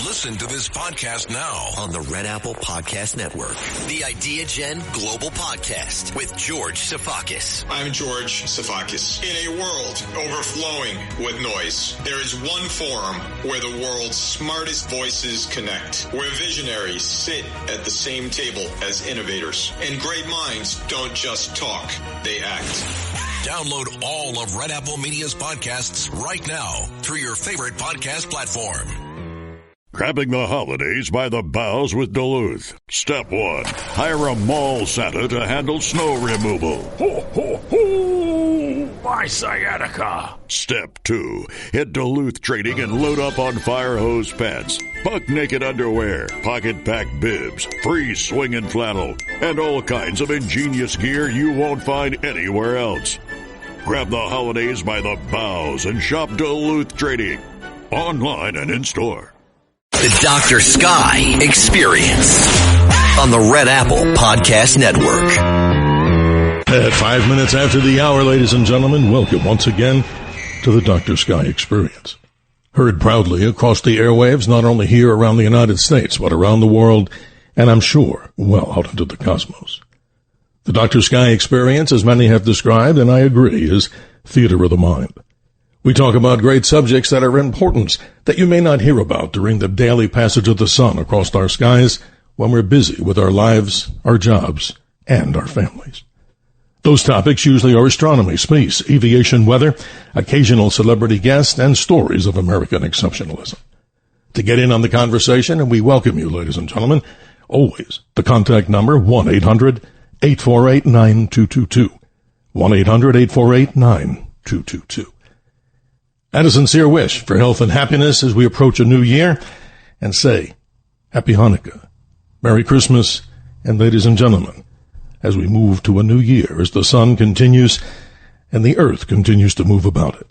Listen to this podcast now on the Red Apple Podcast Network. The Idea Gen Global Podcast with George Sifakis. I'm George Sifakis. In a world overflowing with noise, there is one forum where the world's smartest voices connect, where visionaries sit at the same table as innovators, and great minds don't just talk, they act. Download all of Red Apple Media's podcasts right now through your favorite podcast platform. Grabbing the holidays by the boughs with Duluth. Step 1. Hire a mall Santa to handle snow removal. Ho, ho, ho! My sciatica! Step 2. Hit Duluth Trading and load up on fire hose pants, buck naked underwear, pocket pack bibs, free swinging flannel, and all kinds of ingenious gear you won't find anywhere else. Grab the holidays by the boughs and shop Duluth Trading. Online and in-store. The Dr. Sky Experience on the Red Apple Podcast Network. At 5 minutes after the hour, ladies and gentlemen, welcome once again to the Dr. Sky Experience. Heard proudly across the airwaves, not only here around the United States, but around the world, and I'm sure well out into the cosmos. The Dr. Sky Experience, as many have described, and I agree, is theater of the mind. We talk about great subjects that are of importance that you may not hear about during the daily passage of the sun across our skies when we're busy with our lives, our jobs, and our families. Those topics usually are astronomy, space, aviation, weather, occasional celebrity guests, and stories of American exceptionalism. To get in on the conversation, and we welcome you, ladies and gentlemen, always the contact number 1-800-848-9222. 1-800-848-9222. And a sincere wish for health and happiness as we approach a new year, and say, Happy Hanukkah, Merry Christmas, and ladies and gentlemen, as we move to a new year, as the sun continues and the earth continues to move about it.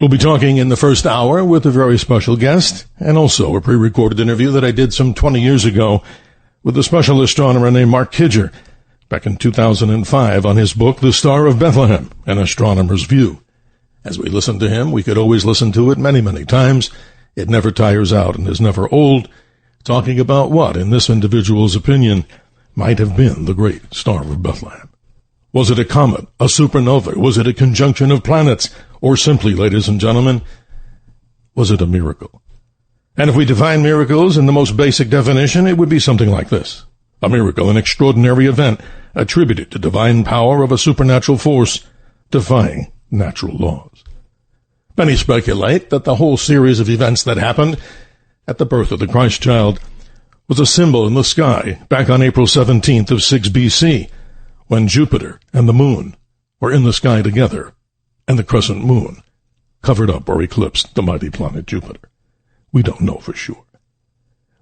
We'll be talking in the first hour with a very special guest, and also a pre-recorded interview that I did some 20 years ago with a special astronomer named Mark Kidger back in 2005 on his book, The Star of Bethlehem, An Astronomer's View. As we listen to him, we could always listen to it many, many times. It never tires out and is never old, talking about what, in this individual's opinion, might have been the great Star of Bethlehem. Was it a comet, a supernova? Was it a conjunction of planets? Or simply, ladies and gentlemen, was it a miracle? And if we define miracles in the most basic definition, it would be something like this. A miracle, an extraordinary event attributed to divine power of a supernatural force defying natural laws. Many speculate that the whole series of events that happened at the birth of the Christ child was a symbol in the sky back on April 17th of 6 BC, when Jupiter and the moon were in the sky together, and the crescent moon covered up or eclipsed the mighty planet Jupiter. We don't know for sure.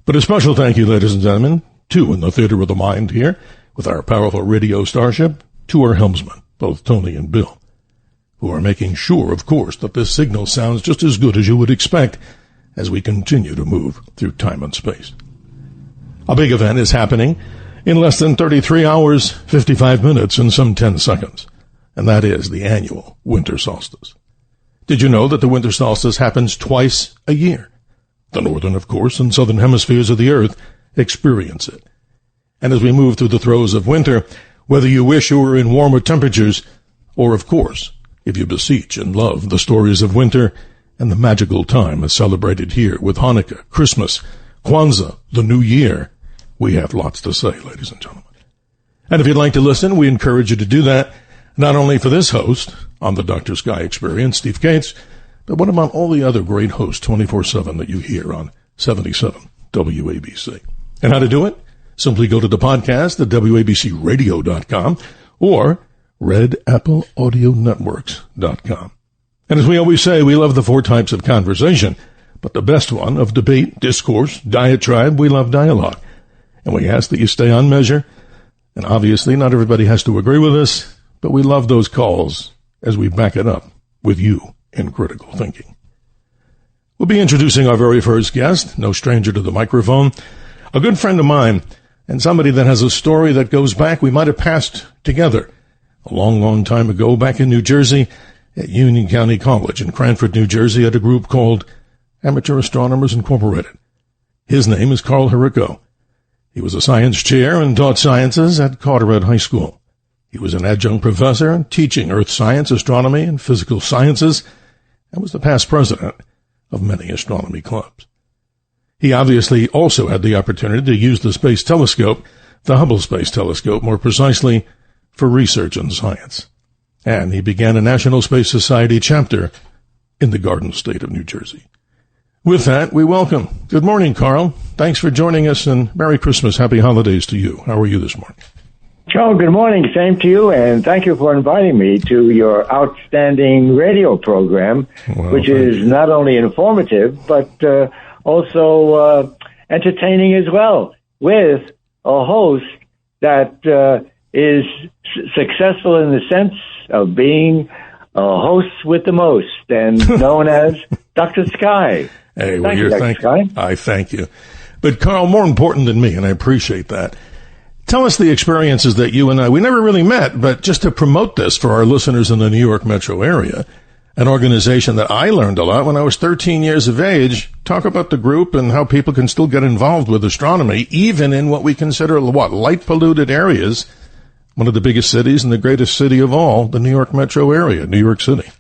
But a special thank you, ladies and gentlemen, to in the theater of the mind here, with our powerful radio starship, to our helmsmen, both Tony and Bill, who are making sure, of course, that this signal sounds just as good as you would expect as we continue to move through time and space. A big event is happening in less than 33 hours, 55 minutes, and some 10 seconds, and that is the annual winter solstice. Did you know that the winter solstice happens twice a year? The northern, of course, and southern hemispheres of the earth experience it. And as we move through the throes of winter, whether you wish you were in warmer temperatures, or, of course, if you beseech and love the stories of winter and the magical time is celebrated here with Hanukkah, Christmas, Kwanzaa, the New Year, we have lots to say, ladies and gentlemen. And if you'd like to listen, we encourage you to do that, not only for this host on the Dr. Sky Experience, Steve Cates, but what about all the other great hosts 24/7 that you hear on 77 WABC? And how to do it? Simply go to the podcast at WABCRadio.com or RedAppleAudioNetworks.com. And as we always say, we love the 4 types of conversation, but the best one of debate, discourse, diatribe, we love dialogue. And we ask that you stay on measure. And obviously, not everybody has to agree with us, but we love those calls as we back it up with you in critical thinking. We'll be introducing our very first guest, no stranger to the microphone, a good friend of mine, and somebody that has a story that goes back. We might have passed together a long, long time ago back in New Jersey at Union County College in Cranford, New Jersey, at a group called Amateur Astronomers Incorporated. His name is Carl Herico. He was a science chair and taught sciences at Carteret High School. He was an adjunct professor teaching earth science, astronomy, and physical sciences, and was the past president of many astronomy clubs. He obviously also had the opportunity to use the space telescope, the Hubble Space Telescope, more precisely, for research in science. And he began a National Space Society chapter in the Garden State of New Jersey. With that, we welcome. Good morning, Carl. Thanks for joining us, and Merry Christmas, Happy Holidays to you. How are you this morning? Oh, good morning. Same to you, and thank you for inviting me to your outstanding radio program, which is not only informative, but also entertaining as well, with a host that is successful in the sense of being a host with the most, and known as Dr. Sky. Hey, well, I thank you. But Carl, more important than me, and I appreciate that, tell us the experiences that you and we never really met, but just to promote this for our listeners in the New York metro area, an organization that I learned a lot when I was 13 years of age. Talk about the group and how people can still get involved with astronomy, even in what we consider, light-polluted areas, one of the biggest cities and the greatest city of all, the New York metro area, New York City.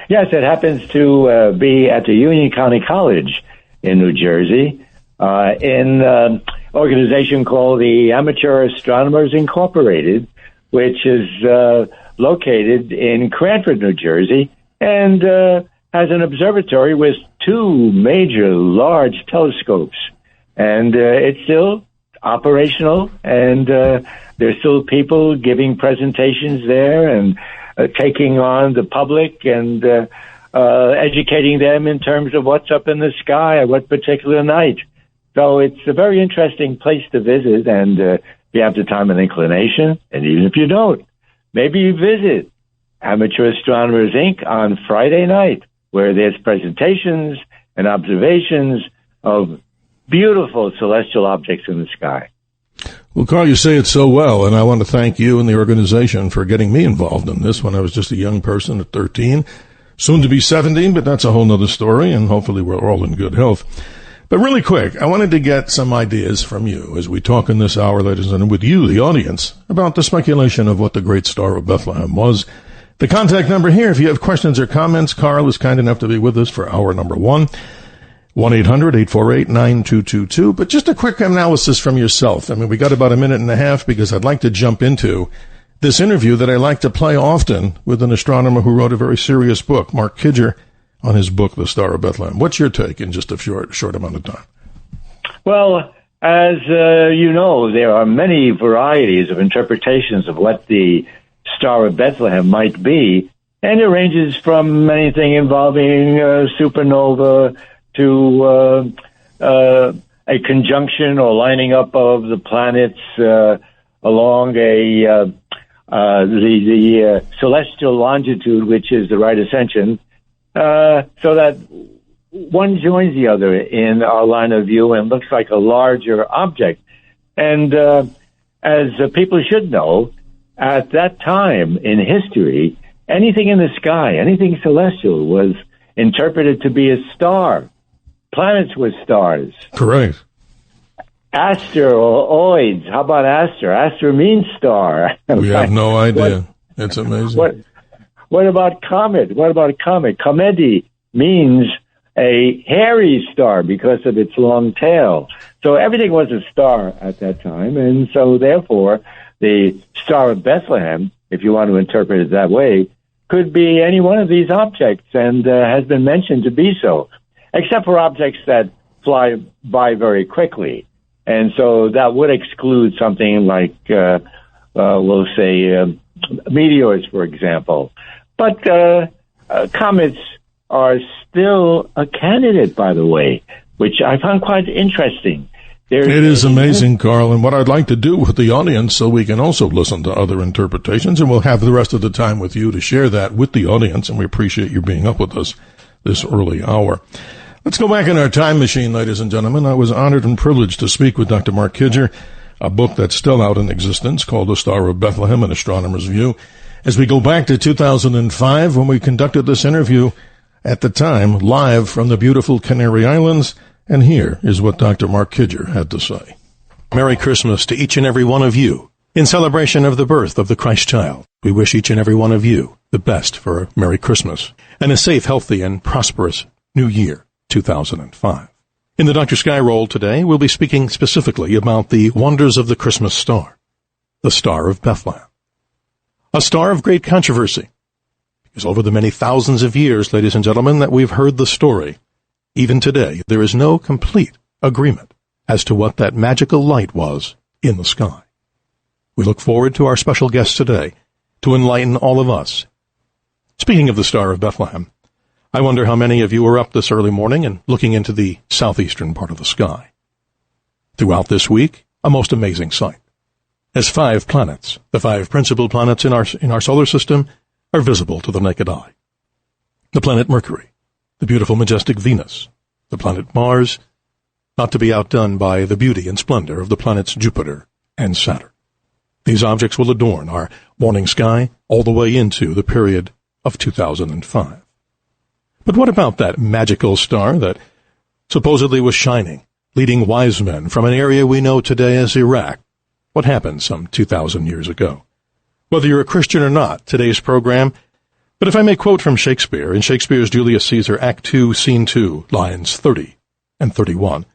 Yes, it happens to be at the Union County College in New Jersey, in an organization called the Amateur Astronomers Incorporated, which is located in Cranford, New Jersey, and has an observatory with two major large telescopes. And it's still operational, and there's still people giving presentations there and taking on the public and educating them in terms of what's up in the sky at what particular night. So it's a very interesting place to visit, and if you have the time and inclination, and even if you don't, maybe you visit Amateur Astronomers, Inc. on Friday night, where there's presentations and observations of beautiful celestial objects in the sky. Well, Carl, you say it so well, and I want to thank you and the organization for getting me involved in this when I was just a young person at 13, soon to be 17, but that's a whole nother story, and hopefully we're all in good health. But really quick, I wanted to get some ideas from you as we talk in this hour, ladies and gentlemen, with you, the audience, about the speculation of what the Great Star of Bethlehem was. The contact number here, if you have questions or comments, Carl is kind enough to be with us for hour number one. 1-800-848-9222. But just a quick analysis from yourself. I mean, we got about a minute and a half because I'd like to jump into this interview that I like to play often with an astronomer who wrote a very serious book, Mark Kidger, on his book, The Star of Bethlehem. What's your take in just a short amount of time? Well, as you know, there are many varieties of interpretations of what the Star of Bethlehem might be, and it ranges from anything involving supernova to a conjunction or lining up of the planets along the celestial longitude, which is the right ascension, so that one joins the other in our line of view and looks like a larger object. And as people should know, at that time in history, anything in the sky, anything celestial, was interpreted to be a star. Planets were stars. Correct. Asteroids. How about Aster? Aster means star. We have no idea. It's amazing. What about comet? What about a comet? Comety means a hairy star because of its long tail. So everything was a star at that time, and so therefore the Star of Bethlehem, if you want to interpret it that way, could be any one of these objects, and has been mentioned to be so, except for objects that fly by very quickly. And so that would exclude something like, we'll say, meteors, for example. But comets are still a candidate, by the way, which I found quite interesting. It is amazing, Carl, and what I'd like to do with the audience so we can also listen to other interpretations, and we'll have the rest of the time with you to share that with the audience, and we appreciate you being up with us this early hour. Let's go back in our time machine, ladies and gentlemen. I was honored and privileged to speak with Dr. Mark Kidger, a book that's still out in existence called The Star of Bethlehem, An Astronomer's View. As we go back to 2005, when we conducted this interview, at the time, live from the beautiful Canary Islands, And here is what Dr. Mark Kidger had to say. Merry Christmas to each and every one of you. In celebration of the birth of the Christ child, we wish each and every one of you the best for a Merry Christmas and a safe, healthy, and prosperous New Year 2005. In the Dr. Sky Roll today, we'll be speaking specifically about the wonders of the Christmas star, the Star of Bethlehem. A star of great controversy, because over the many thousands of years, ladies and gentlemen, that we've heard the story, even today, there is no complete agreement as to what that magical light was in the sky. We look forward to our special guest today to enlighten all of us. Speaking of the Star of Bethlehem, I wonder how many of you were up this early morning and looking into the southeastern part of the sky. Throughout this week, a most amazing sight, as 5 planets, the 5 principal planets in our solar system, are visible to the naked eye. The planet Mercury, the beautiful, majestic Venus, the planet Mars, not to be outdone by the beauty and splendor of the planets Jupiter and Saturn. These objects will adorn our morning sky all the way into the period of 2005. But what about that magical star that supposedly was shining, leading wise men from an area we know today as Iraq? What happened some 2,000 years ago? Whether you're a Christian or not, today's program. But if I may quote from Shakespeare, in Shakespeare's Julius Caesar, Act 2, Scene 2, lines 30 and 31,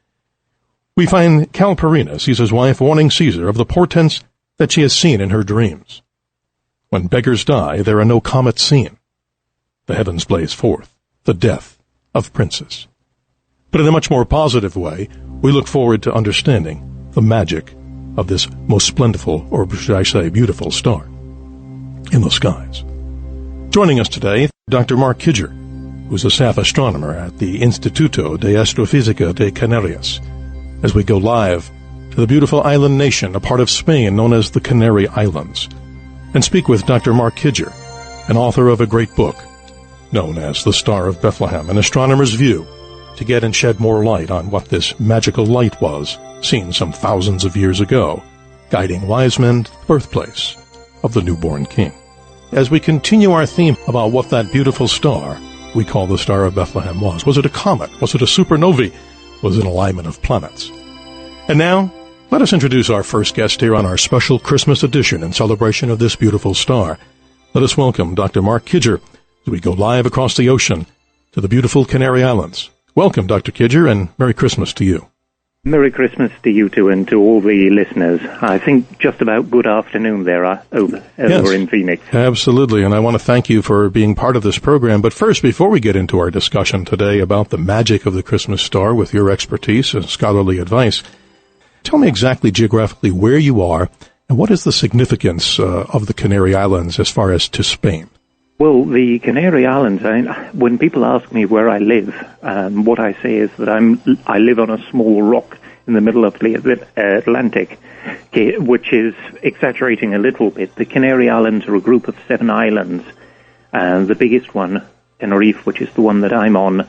we find Calpurnia, Caesar's wife, warning Caesar of the portents that she has seen in her dreams. When beggars die, there are no comets seen. The heavens blaze forth the death of princes. But in a much more positive way, we look forward to understanding the magic of this most splendidful, or should I say beautiful, star in the skies. Joining us today, Dr. Mark Kidger, who's a staff astronomer at the Instituto de Astrofísica de Canarias, as we go live to the beautiful island nation, a part of Spain known as the Canary Islands, and speak with Dr. Mark Kidger, an author of a great book known as The Star of Bethlehem, An Astronomer's View, to get and shed more light on what this magical light was, seen some thousands of years ago, guiding wise men to the birthplace of the newborn king. As we continue our theme about what that beautiful star we call the Star of Bethlehem was it a comet? Was it a supernovae? Was it an alignment of planets? And now, let us introduce our first guest here on our special Christmas edition in celebration of this beautiful star. Let us welcome Dr. Mark Kidger as we go live across the ocean to the beautiful Canary Islands. Welcome, Dr. Kidger, and Merry Christmas to you. Merry Christmas to you two and to all the listeners. I think just about good afternoon there over in Phoenix. Absolutely, and I want to thank you for being part of this program. But first, before we get into our discussion today about the magic of the Christmas star with your expertise and scholarly advice, tell me exactly geographically where you are and what is the significance of the Canary Islands as far as to Spain? Well, the Canary Islands, when people ask me where I live, what I say is that I live on a small rock in the middle of the Atlantic, which is exaggerating a little bit. The Canary Islands are a group of 7 islands. The biggest one, Tenerife, which is the one that I'm on,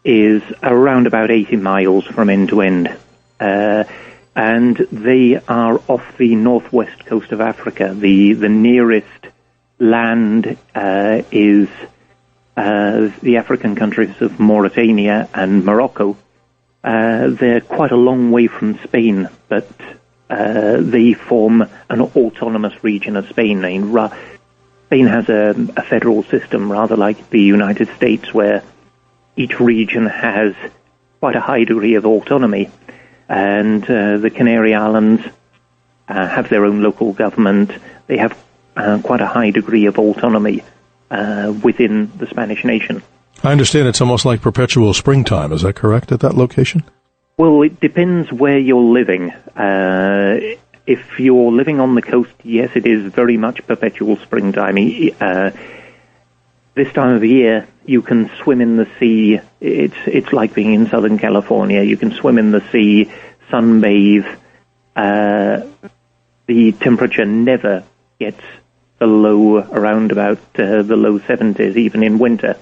is around about 80 miles from end to end. And they are off the northwest coast of Africa. The nearest land is the African countries of Mauritania and Morocco. They're quite a long way from Spain, but they form an autonomous region of Spain. Spain has a federal system, rather like the United States, where each region has quite a high degree of autonomy. And the Canary Islands have their own local government. They have quite a high degree of autonomy within the Spanish nation. I understand it's almost like perpetual springtime. Is that correct at that location? Well, it depends where you're living. If you're living on the coast, yes, it is very much perpetual springtime. This time of the year, you can swim in the sea. It's like being in Southern California. You can swim in the sea, sunbathe. The temperature never gets below around about the low 70s, even in winter.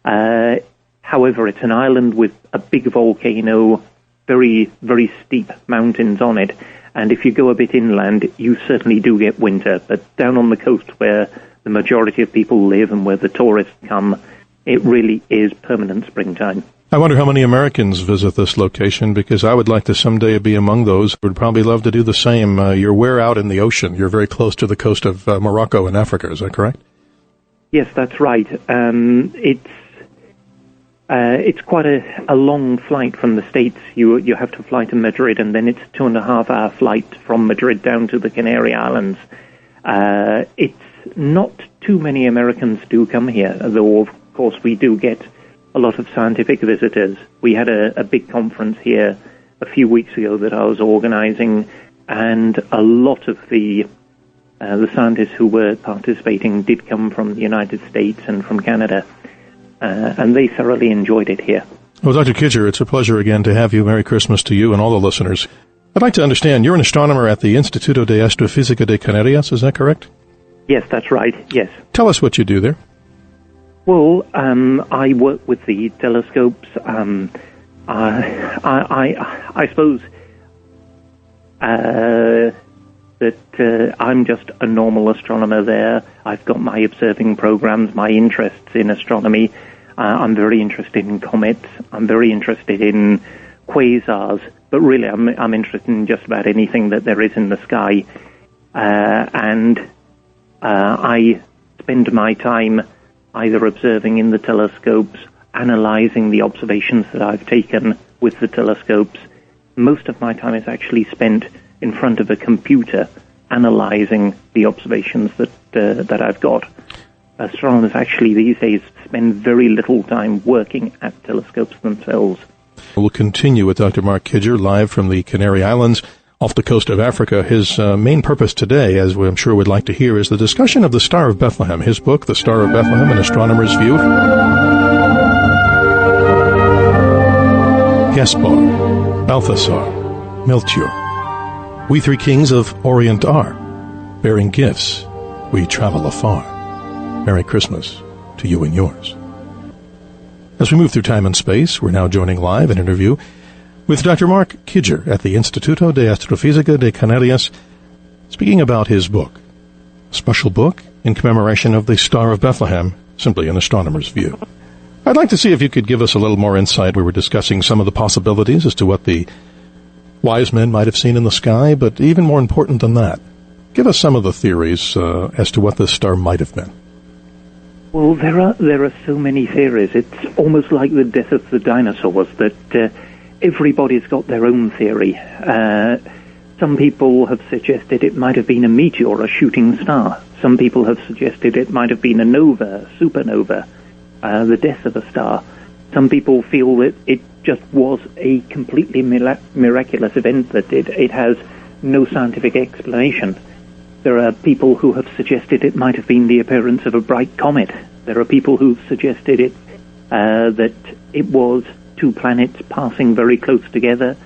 However, it's an island with a big volcano, very, very steep mountains on it. And if you go a bit inland, you certainly do get winter. But down on the coast where the majority of people live and where the tourists come, it really is permanent springtime. I wonder how many Americans visit this location, because I would like to someday be among those who would probably love to do the same. You're way out in the ocean. You're very close to the coast of Morocco and Africa. Is that correct? Yes, that's right. It's quite a long flight from the States. You have to fly to Madrid, and then it's 2.5-hour flight from Madrid down to the Canary Islands. It's not too many Americans do come here, though of course we do get a lot of scientific visitors. We had a big conference here a few weeks ago that I was organizing, and a lot of the scientists who were participating did come from the United States and from Canada, and they thoroughly enjoyed it here. Well, Dr. Kidger, it's a pleasure again to have you. Merry Christmas to you and all the listeners. I'd like to understand, you're an astronomer at the Instituto de Astrofísica de Canarias, is that correct? Yes, that's right, yes. Tell us what you do there. Well, I work with the telescopes. I suppose that I'm just a normal astronomer there. I've got my observing programs, my interests in astronomy. I'm very interested in comets. I'm very interested in quasars. But really, I'm interested in just about anything that there is in the sky. And I spend my time either observing in the telescopes, analyzing the observations that I've taken with the telescopes. Most of my time is actually spent in front of a computer analyzing the observations that I've got. Astronomers actually these days spend very little time working at telescopes themselves. We'll continue with Dr. Mark Kidger live from the Canary Islands off the coast of Africa. His main purpose today, as I'm sure we'd like to hear, is the discussion of the Star of Bethlehem, his book, The Star of Bethlehem, An Astronomer's View. Gaspar, Balthasar, Melchior, we three kings of Orient are, bearing gifts, we travel afar. Merry Christmas to you and yours. As we move through time and space, we're now joining live an interview with Dr. Mark Kidger at the Instituto de Astrofísica de Canarias, speaking about his book, a special book in commemoration of the Star of Bethlehem, simply An Astronomer's View. I'd like to see if you could give us a little more insight. We were discussing some of the possibilities as to what the wise men might have seen in the sky, but even more important than that, give us some of the theories as to what this star might have been. Well, there are so many theories. It's almost like the death of the dinosaurs, that everybody's got their own theory. Some people have suggested it might have been a meteor, a shooting star. Some people have suggested it might have been a nova, a supernova, the death of a star. Some people feel that it just was a completely miraculous event, that it has no scientific explanation. There are people who have suggested it might have been the appearance of a bright comet. There are people who've suggested that it was two planets passing very close together.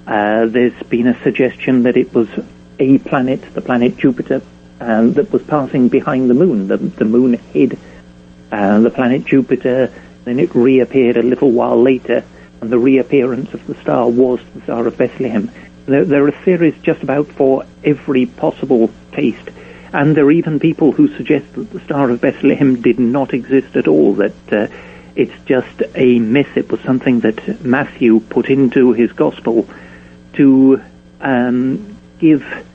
There's been a suggestion that it was a planet, the planet Jupiter, that was passing behind the moon. The moon hid the planet Jupiter, then it reappeared a little while later, and the reappearance of the star was the Star of Bethlehem. There are theories just about for every possible taste, and there are even people who suggest that the Star of Bethlehem did not exist at all, that it's just a myth. It was something that Matthew put into his gospel to give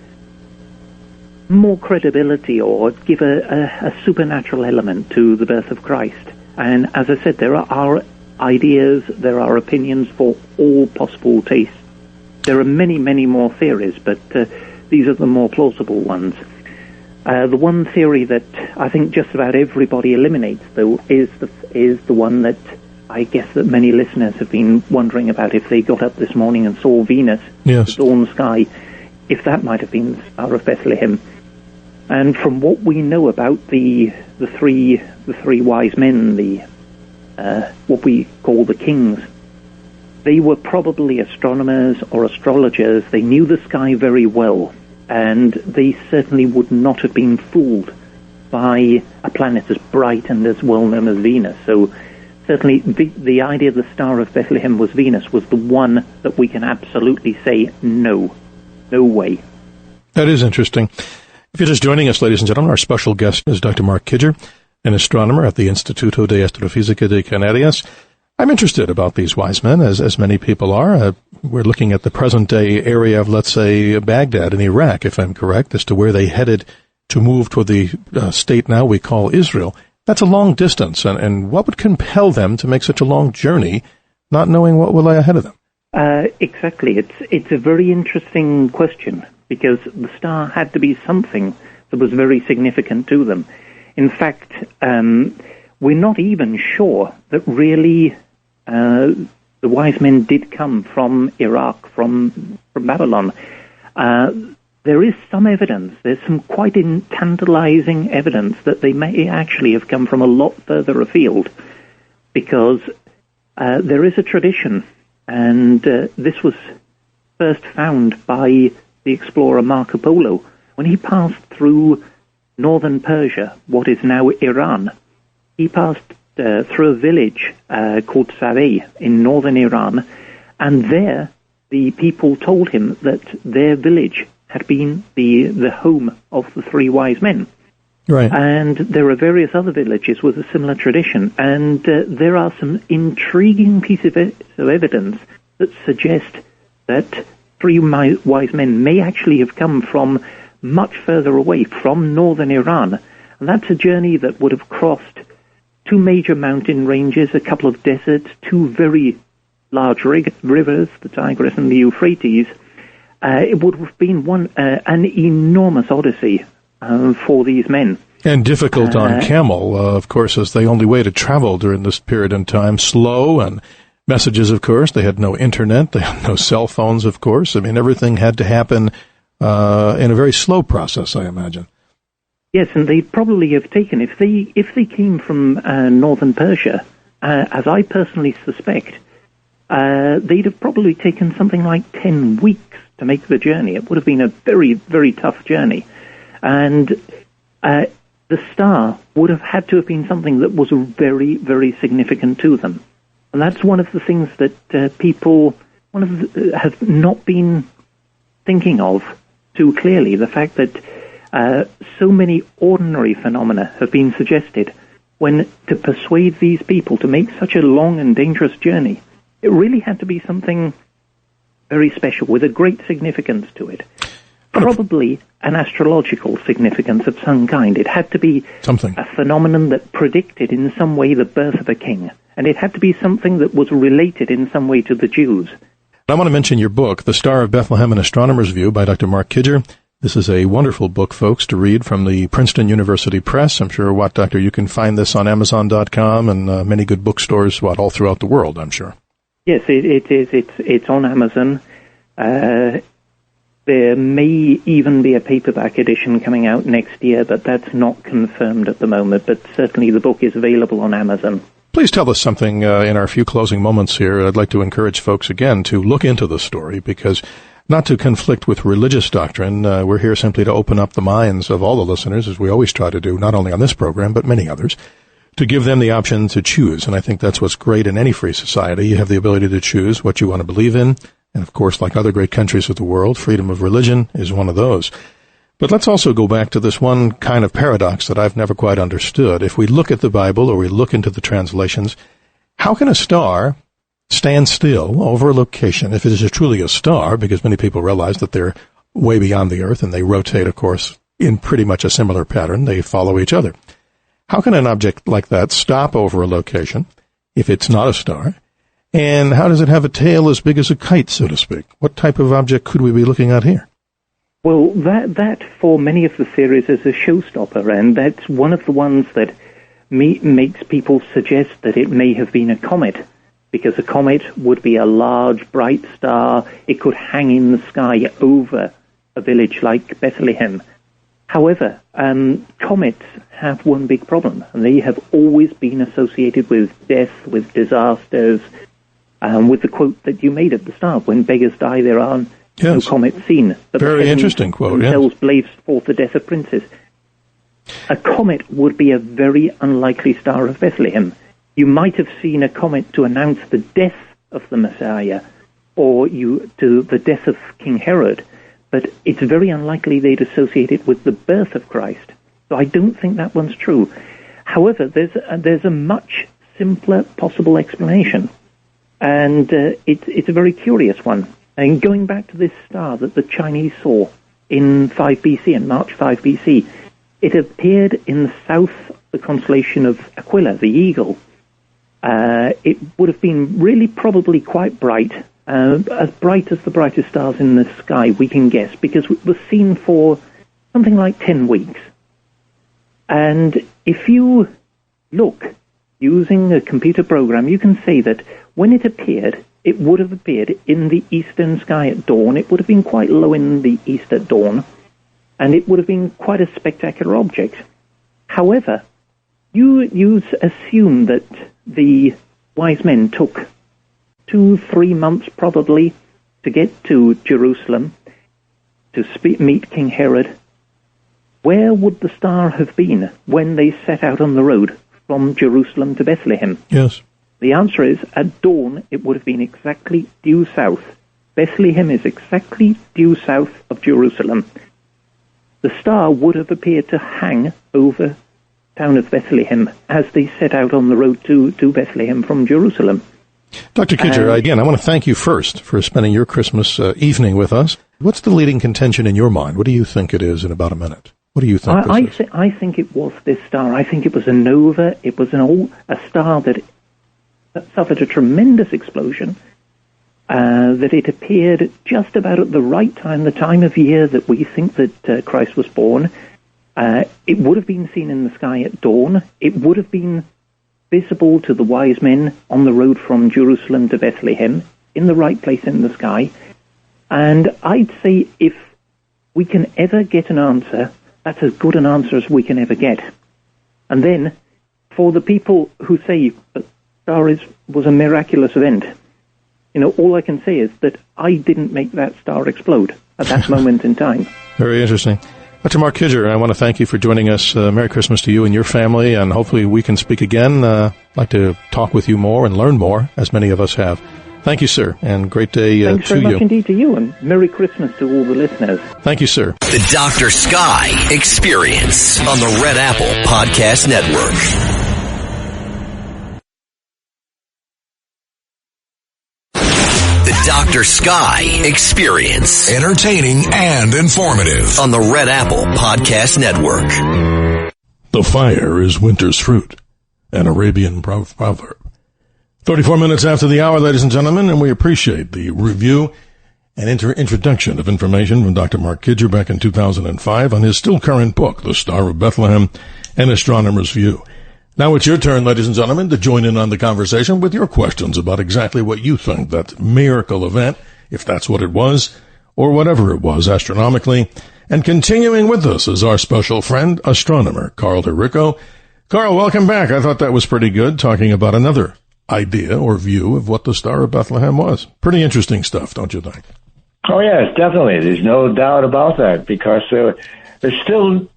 more credibility or give a supernatural element to the birth of Christ. And as I said, there are ideas, there are opinions for all possible tastes. There are many, many more theories, but these are the more plausible ones. The one theory that I think just about everybody eliminates, though, is the one that I guess that many listeners have been wondering about, if they got up this morning and saw Venus, yes, the dawn sky, if that might have been the Star of Bethlehem. And from what we know about the three wise men, what we call the kings, they were probably astronomers or astrologers. They knew the sky very well, and they certainly would not have been fooled by a planet as bright and as well known as Venus. So certainly the idea the Star of Bethlehem was Venus was the one that we can absolutely say no way. That is interesting. If you're just joining us, ladies and gentlemen, our special guest is Dr. Mark Kidger, an astronomer at the Instituto de Astrofísica de Canarias. I'm interested about these wise men, as many people are. We're looking at the present-day area of, let's say, Baghdad in Iraq, if I'm correct, as to where they headed to move toward the state now we call Israel. That's a long distance, and what would compel them to make such a long journey, not knowing what will lie ahead of them? Exactly. It's a very interesting question, because the star had to be something that was very significant to them. In fact, we're not even sure that really the wise men did come from Iraq, from Babylon. There is some evidence, there's some quite tantalizing evidence that they may actually have come from a lot further afield, because there is a tradition, and this was first found by the explorer Marco Polo when he passed through northern Persia, what is now Iran. He passed through a village called Saveh in northern Iran, and there the people told him that their village had been the home of the three wise men. Right. And there are various other villages with a similar tradition, and there are some intriguing pieces of evidence that suggest that three wise men may actually have come from much further away, from northern Iran. And that's a journey that would have crossed two major mountain ranges, a couple of deserts, two very large rivers, the Tigris and the Euphrates. It would have been an enormous odyssey for these men. And difficult on camel, of course, as the only way to travel during this period in time. Slow, and messages, of course. They had no internet. They had no cell phones, of course. I mean, everything had to happen in a very slow process, I imagine. Yes, and they'd probably have taken, if they came from northern Persia, as I personally suspect, they'd have probably taken something like 10 weeks to make the journey. It would have been a very, very tough journey. And the star would have had to have been something that was very, very significant to them. And that's one of the things that people have not been thinking of too clearly, the fact that so many ordinary phenomena have been suggested when to persuade these people to make such a long and dangerous journey. It really had to be something very special with a great significance to it. Probably an astrological significance of some kind. It had to be something, a phenomenon that predicted in some way the birth of a king. And it had to be something that was related in some way to the Jews. I want to mention your book, The Star of Bethlehem, An Astronomer's View, by Dr. Mark Kidger. This is a wonderful book, folks, to read from the Princeton University Press. I'm sure, Doctor, you can find this on Amazon.com and many good bookstores, all throughout the world, I'm sure. Yes, it is. It's on Amazon. There may even be a paperback edition coming out next year, but that's not confirmed at the moment. But certainly the book is available on Amazon. Please tell us something in our few closing moments here. I'd like to encourage folks again to look into the story, because not to conflict with religious doctrine, we're here simply to open up the minds of all the listeners, as we always try to do, not only on this program, but many others, to give them the option to choose. And I think that's what's great in any free society. You have the ability to choose what you want to believe in. And of course, like other great countries of the world, freedom of religion is one of those. But let's also go back to this one kind of paradox that I've never quite understood. If we look at the Bible or we look into the translations, how can a star stand still over a location if it is truly a star? Because many people realize that they're way beyond the Earth and they rotate, of course, in pretty much a similar pattern. They follow each other. How can an object like that stop over a location if it's not a star? And how does it have a tail as big as a kite, so to speak? What type of object could we be looking at here? Well, that for many of the theories is a showstopper, and that's one of the ones that makes people suggest that it may have been a comet, because a comet would be a large, bright star. It could hang in the sky over a village like Bethlehem. However, comets have one big problem, and they have always been associated with death, with disasters, with the quote that you made at the start, when beggars die, there are no comets seen. But very interesting quote, themselves blaze forth the death of princes. A comet would be a very unlikely star of Bethlehem. You might have seen a comet to announce the death of the Messiah, or to the death of King Herod, but it's very unlikely they'd associate it with the birth of Christ. So I don't think that one's true. However, there's a much simpler possible explanation. And it's a very curious one. And going back to this star that the Chinese saw in 5 BC, in March 5 BC, it appeared in the south, the constellation of Aquila, the eagle. It would have been really probably quite bright, as bright as the brightest stars in the sky, we can guess, because it was seen for something like 10 weeks. And if you look using a computer program, you can see that when it appeared, it would have appeared in the eastern sky at dawn. It would have been quite low in the east at dawn, and it would have been quite a spectacular object. However, you assume that the wise men took 2-3 months probably to get to Jerusalem to meet King Herod. Where would the star have been when they set out on the road from Jerusalem to Bethlehem? Yes. The answer is, at dawn, it would have been exactly due south. Bethlehem is exactly due south of Jerusalem. The star would have appeared to hang over the town of Bethlehem as they set out on the road to Bethlehem from Jerusalem. Dr. Kidger, again, I want to thank you first for spending your Christmas evening with us. What's the leading contention in your mind? What do you think it is in about a minute? What do you think this is? I think it was this star. I think it was a nova. It was a star that suffered a tremendous explosion, that it appeared just about at the right time, the time of year that we think that Christ was born. It would have been seen in the sky at dawn. It would have been visible to the wise men on the road from Jerusalem to Bethlehem, in the right place in the sky. And I'd say if we can ever get an answer, that's as good an answer as we can ever get. And then, for the people who say that star was a miraculous event, all I can say is that I didn't make that star explode at that moment in time. Very interesting. Dr. Mark Kidger, I want to thank you for joining us. Merry Christmas to you and your family, and hopefully we can speak again. I'd like to talk with you more and learn more, as many of us have. Thank you, sir, and great day to you. Thanks very much indeed to you, and Merry Christmas to all the listeners. Thank you, sir. The Dr. Sky Experience on the Red Apple Podcast Network. Dr. Sky Experience. Entertaining and informative. On the Red Apple Podcast Network. The fire is winter's fruit, an Arabian proverb. 34 minutes after the hour, ladies and gentlemen, and we appreciate the review and introduction of information from Dr. Mark Kidger back in 2005 on his still current book, The Star of Bethlehem, An Astronomer's View. Now it's your turn, ladies and gentlemen, to join in on the conversation with your questions about exactly what you think that miracle event, if that's what it was, or whatever it was astronomically. And continuing with us is our special friend, astronomer Carl DeRicco. Carl, welcome back. I thought that was pretty good, talking about another idea or view of what the Star of Bethlehem was. Pretty interesting stuff, don't you think? Oh, yes, definitely. There's no doubt about that, because there's still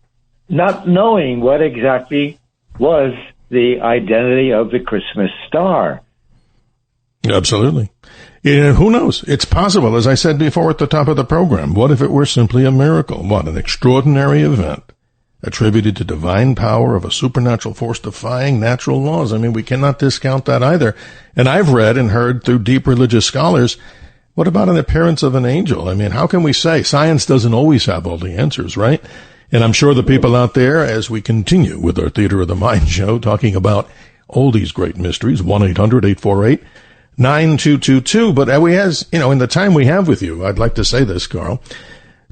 not knowing what exactly was the identity of the Christmas star. Absolutely. Who knows? It's possible, as I said before at the top of the program. What if it were simply a miracle? What, an extraordinary event attributed to divine power of a supernatural force defying natural laws? I mean, we cannot discount that either. And I've read and heard through deep religious scholars, what about an appearance of an angel? I mean, how can we say? Science doesn't always have all the answers, right? And I'm sure the people out there, as we continue with our Theater of the Mind show, talking about all these great mysteries, 1-800-848-9222. But in the time we have with you, I'd like to say this, Carl.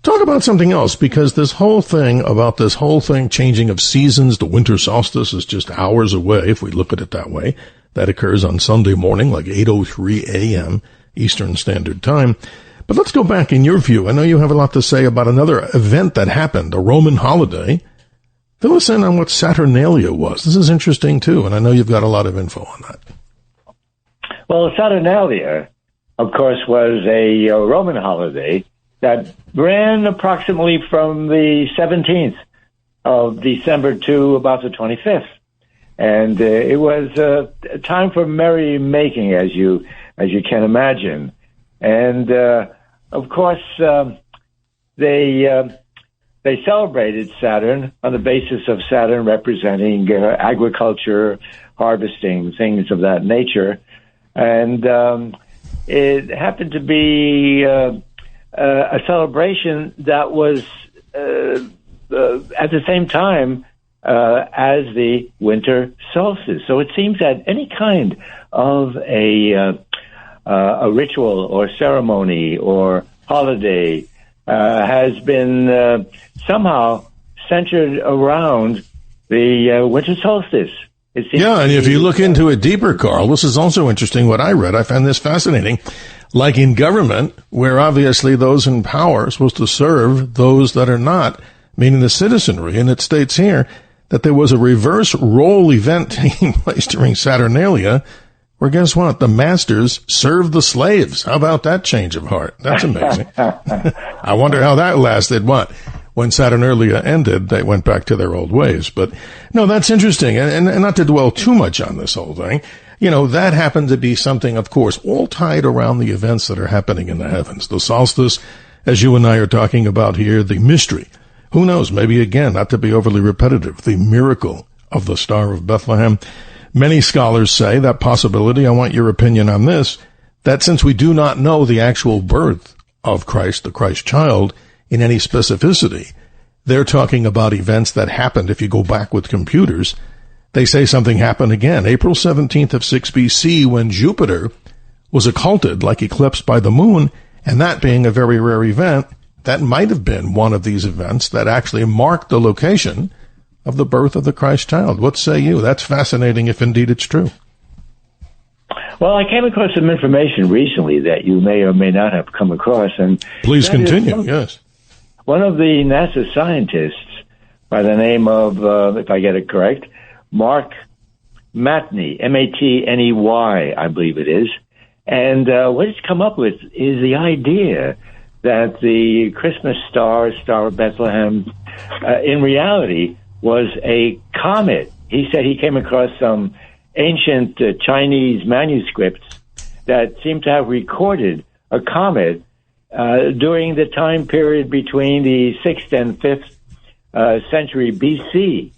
Talk about something else, because this whole thing changing of seasons, the winter solstice is just hours away, if we look at it that way. That occurs on Sunday morning, like 8:03 a.m. Eastern Standard Time. But let's go back in your view. I know you have a lot to say about another event that happened, a Roman holiday. Fill us in on what Saturnalia was. This is interesting, too, and I know you've got a lot of info on that. Well, Saturnalia, of course, was a Roman holiday that ran approximately from the 17th of December to about the 25th. And it was a time for merrymaking, as you can imagine. And of course, they celebrated Saturn on the basis of Saturn representing agriculture, harvesting, things of that nature. And it happened to be a celebration that was at the same time as the winter solstice. So it seems that any kind of a ritual or ceremony or holiday has been somehow centered around the winter solstice. Yeah, and if you look into it deeper, Carl, this is also interesting what I read. I found this fascinating. Like in government, where obviously those in power are supposed to serve those that are not, meaning the citizenry, and it states here that there was a reverse role event taking place during Saturnalia, where guess what? The masters served the slaves. How about that change of heart? That's amazing. I wonder how that lasted. What? When Saturnalia ended, they went back to their old ways. But no, that's interesting. And not to dwell too much on this whole thing, that happened to be something, of course, all tied around the events that are happening in the heavens. The solstice, as you and I are talking about here, the mystery. Who knows? Maybe again, not to be overly repetitive, the miracle of the Star of Bethlehem. Many scholars say that possibility. I want your opinion on this, that since we do not know the actual birth of Christ, the Christ child, in any specificity, they're talking about events that happened. If you go back with computers, they say something happened again. April 17th of 6 BC, when Jupiter was occulted, like eclipsed by the moon, and that being a very rare event, that might have been one of these events that actually marked the location of the birth of the Christ child. What say you? That's fascinating if indeed it's true. Well, I came across some information recently that you may or may not have come across. And please continue, yes. One of the NASA scientists by the name of, if I get it correct, Mark Matney, Matney, I believe it is. And what he's come up with is the idea that the Christmas star, Star of Bethlehem, in reality was a comet. He said he came across some ancient Chinese manuscripts that seem to have recorded a comet during the time period between the 6th and 5th century BC.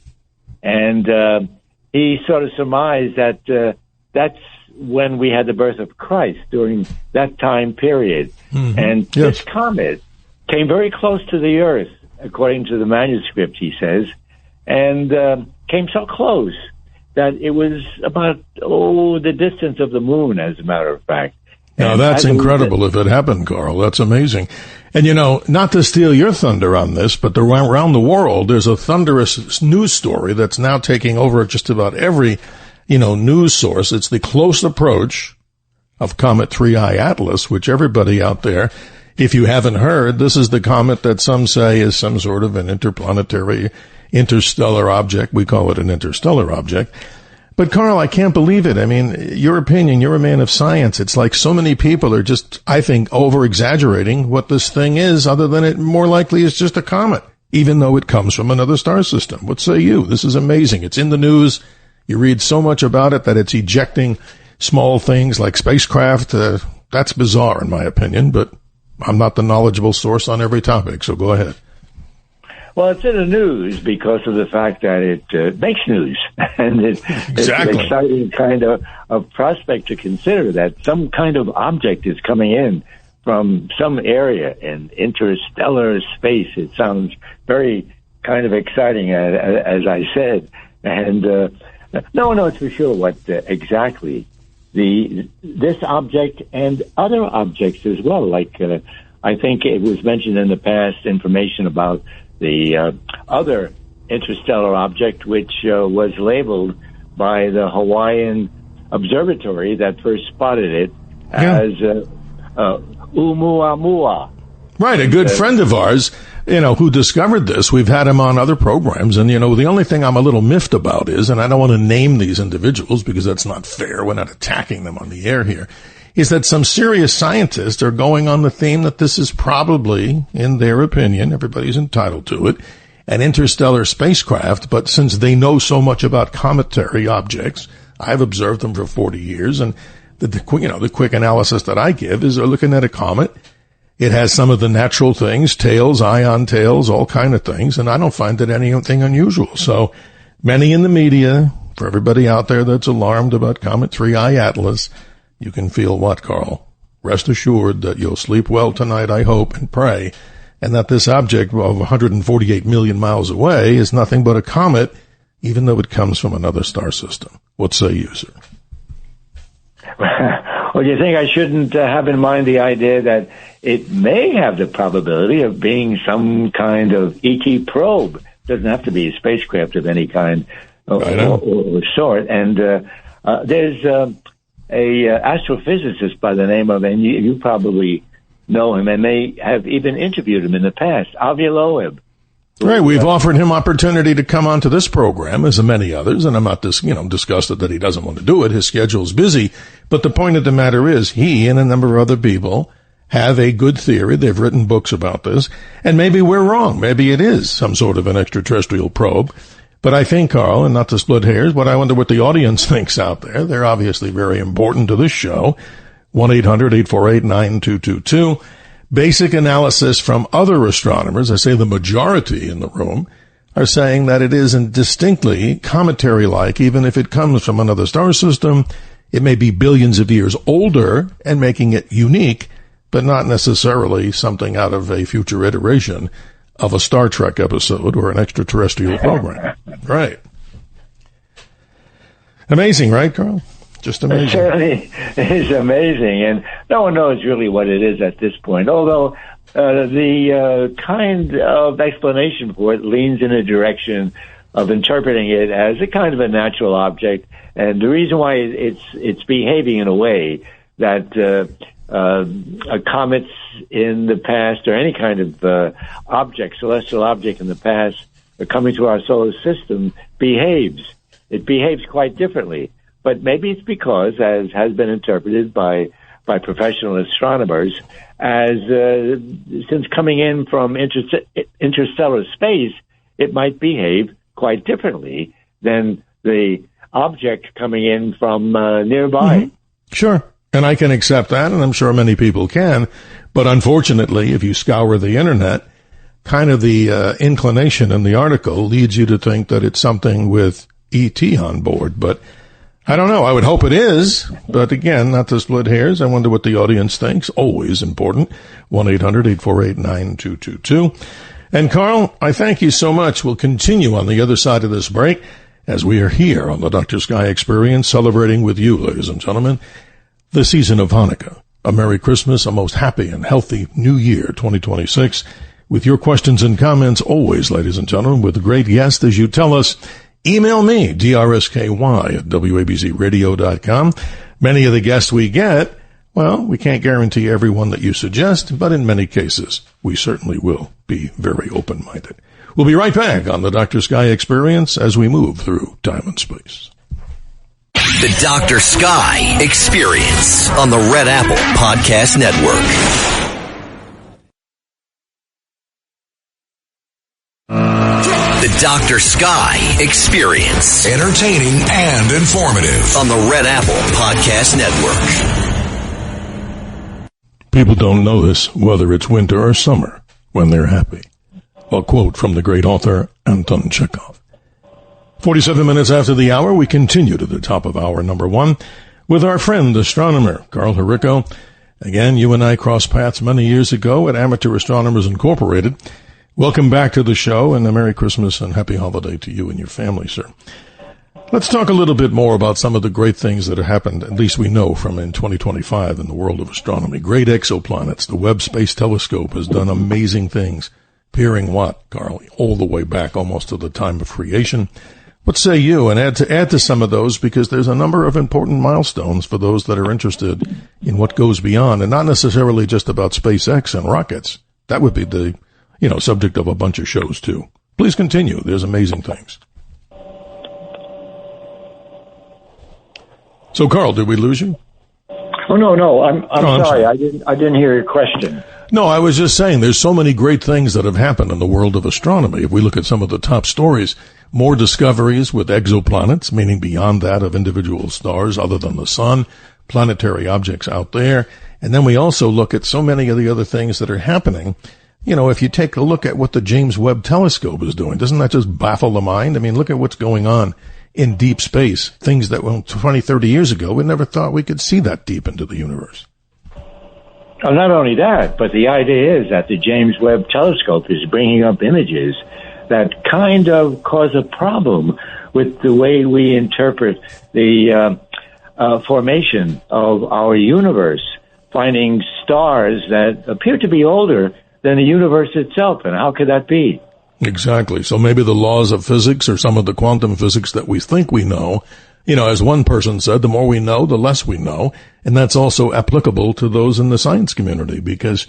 And he sort of surmised that that's when we had the birth of Christ, during that time period. Mm-hmm. And this comet came very close to the Earth, according to the manuscript, he says, and came so close that it was about, the distance of the moon, as a matter of fact. Now, that's incredible if it happened, Carl. That's amazing. And, not to steal your thunder on this, but around the world, there's a thunderous news story that's now taking over just about every, news source. It's the close approach of Comet 3I Atlas, which everybody out there, if you haven't heard, this is the comet that some say is some sort of an interplanetary, interstellar object. We call it an interstellar object. But, Carl, I can't believe it. I mean, your opinion, you're a man of science. It's like so many people are just, I think, over-exaggerating what this thing is, other than it more likely is just a comet, even though it comes from another star system. What say you? This is amazing. It's in the news. You read so much about it that it's ejecting small things like spacecraft. That's bizarre, in my opinion, but I'm not the knowledgeable source on every topic, so go ahead. Well, it's in the news because of the fact that it makes news, and it's an exciting kind of prospect to consider that some kind of object is coming in from some area in interstellar space. It sounds very kind of exciting, as I said, and no one knows for sure what exactly this object and other objects as well. Like I think it was mentioned in the past, information about the other interstellar object, which was labeled by the Hawaiian Observatory that first spotted it as Oumuamua. Right, a good friend of ours, who discovered this. We've had him on other programs, and, the only thing I'm a little miffed about is, and I don't want to name these individuals because that's not fair, we're not attacking them on the air here, is that some serious scientists are going on the theme that this is probably, in their opinion, everybody's entitled to it, an interstellar spacecraft, but since they know so much about cometary objects, I've observed them for 40 years, and the quick analysis that I give is they're looking at a comet. It has some of the natural things, tails, ion tails, all kind of things, and I don't find it anything unusual. So many in the media for everybody out there that's alarmed about Comet 3I Atlas, you can feel what, Carl? Rest assured that you'll sleep well tonight, I hope, and pray, and that this object of 148 million miles away is nothing but a comet, even though it comes from another star system. What say you, sir? Well, you think I shouldn't have in mind the idea that it may have the probability of being some kind of ET probe? It doesn't have to be a spacecraft of any kind or sort. And there's a astrophysicist by the name of, and you probably know him and may have even interviewed him in the past, Avi Loeb. Right, we've offered him opportunity to come onto this program, as many others, and I'm not disgusted that he doesn't want to do it. His schedule's busy. But the point of the matter is, he and a number of other people have a good theory. They've written books about this, and maybe we're wrong. Maybe it is some sort of an extraterrestrial probe. But I think, Carl, and not to split hairs, but I wonder what the audience thinks out there. They're obviously very important to this show. 1-800-848-9222. Basic analysis from other astronomers, I say the majority in the room, are saying that it isn't distinctly cometary-like, even if it comes from another star system. It may be billions of years older and making it unique, but not necessarily something out of a future iteration of a Star Trek episode or an extraterrestrial program. Right. Amazing, right, Carl? Just amazing. It certainly is amazing, and no one knows really what it is at this point, although the kind of explanation for it leans in a direction of interpreting it as a kind of a natural object, and the reason why it's behaving in a way that comets in the past or any kind of object, celestial object in the past coming to our solar system behaves. It behaves quite differently. But maybe it's because, as has been interpreted by professional astronomers, as since coming in from interstellar space, it might behave quite differently than the object coming in from nearby. Mm-hmm. Sure. And I can accept that, and I'm sure many people can. But unfortunately, if you scour the internet, kind of the inclination in the article leads you to think that it's something with ET on board. But I don't know. I would hope it is. But again, not to split hairs. I wonder what the audience thinks. Always important. 1-800-848-9222. And Carl, I thank you so much. We'll continue on the other side of this break as we are here on the Dr. Sky Experience, celebrating with you, ladies and gentlemen, the season of Hanukkah. A Merry Christmas, a most happy and healthy New Year 2026. With your questions and comments always, ladies and gentlemen, with great guests as you tell us. Email me, drsky@wabzradio.com. Many of the guests we get, well, we can't guarantee every one that you suggest, but in many cases, we certainly will be very open-minded. We'll be right back on the Dr. Sky Experience as we move through time and space. The Dr. Sky Experience on the Red Apple Podcast Network. The Dr. Sky Experience. Entertaining and informative. On the Red Apple Podcast Network. People don't notice whether it's winter or summer when they're happy. A quote from the great author Anton Chekhov. 47 minutes after the hour, we continue to the top of hour number one with our friend, astronomer Carl Herico. Again, you and I crossed paths many years ago at Amateur Astronomers Incorporated. Welcome back to the show, and a Merry Christmas and Happy Holiday to you and your family, sir. Let's talk a little bit more about some of the great things that have happened, at least we know from in 2025 in the world of astronomy. Great exoplanets. The Webb Space Telescope has done amazing things, peering what, Carl? All the way back almost to the time of creation. What say you? And add to some of those, because there's a number of important milestones for those that are interested in what goes beyond, and not necessarily just about SpaceX and rockets. That would be the subject of a bunch of shows, too. Please continue. There's amazing things. So, Carl, did we lose you? Oh, no. I'm sorry. I didn't hear your question. No, I was just saying there's so many great things that have happened in the world of astronomy. If we look at some of the top stories, more discoveries with exoplanets, meaning beyond that of individual stars other than the sun, planetary objects out there. And then we also look at so many of the other things that are happening. If you take a look at what the James Webb Telescope is doing, doesn't that just baffle the mind? I mean, look at what's going on in deep space, things that 20, 30 years ago, we never thought we could see that deep into the universe. Oh, not only that, but the idea is that the James Webb Telescope is bringing up images that kind of cause a problem with the way we interpret the formation of our universe, finding stars that appear to be older than the universe itself. And how could that be? Exactly. So maybe the laws of physics or some of the quantum physics that we think we know, as one person said, the more we know, the less we know. And that's also applicable to those in the science community because,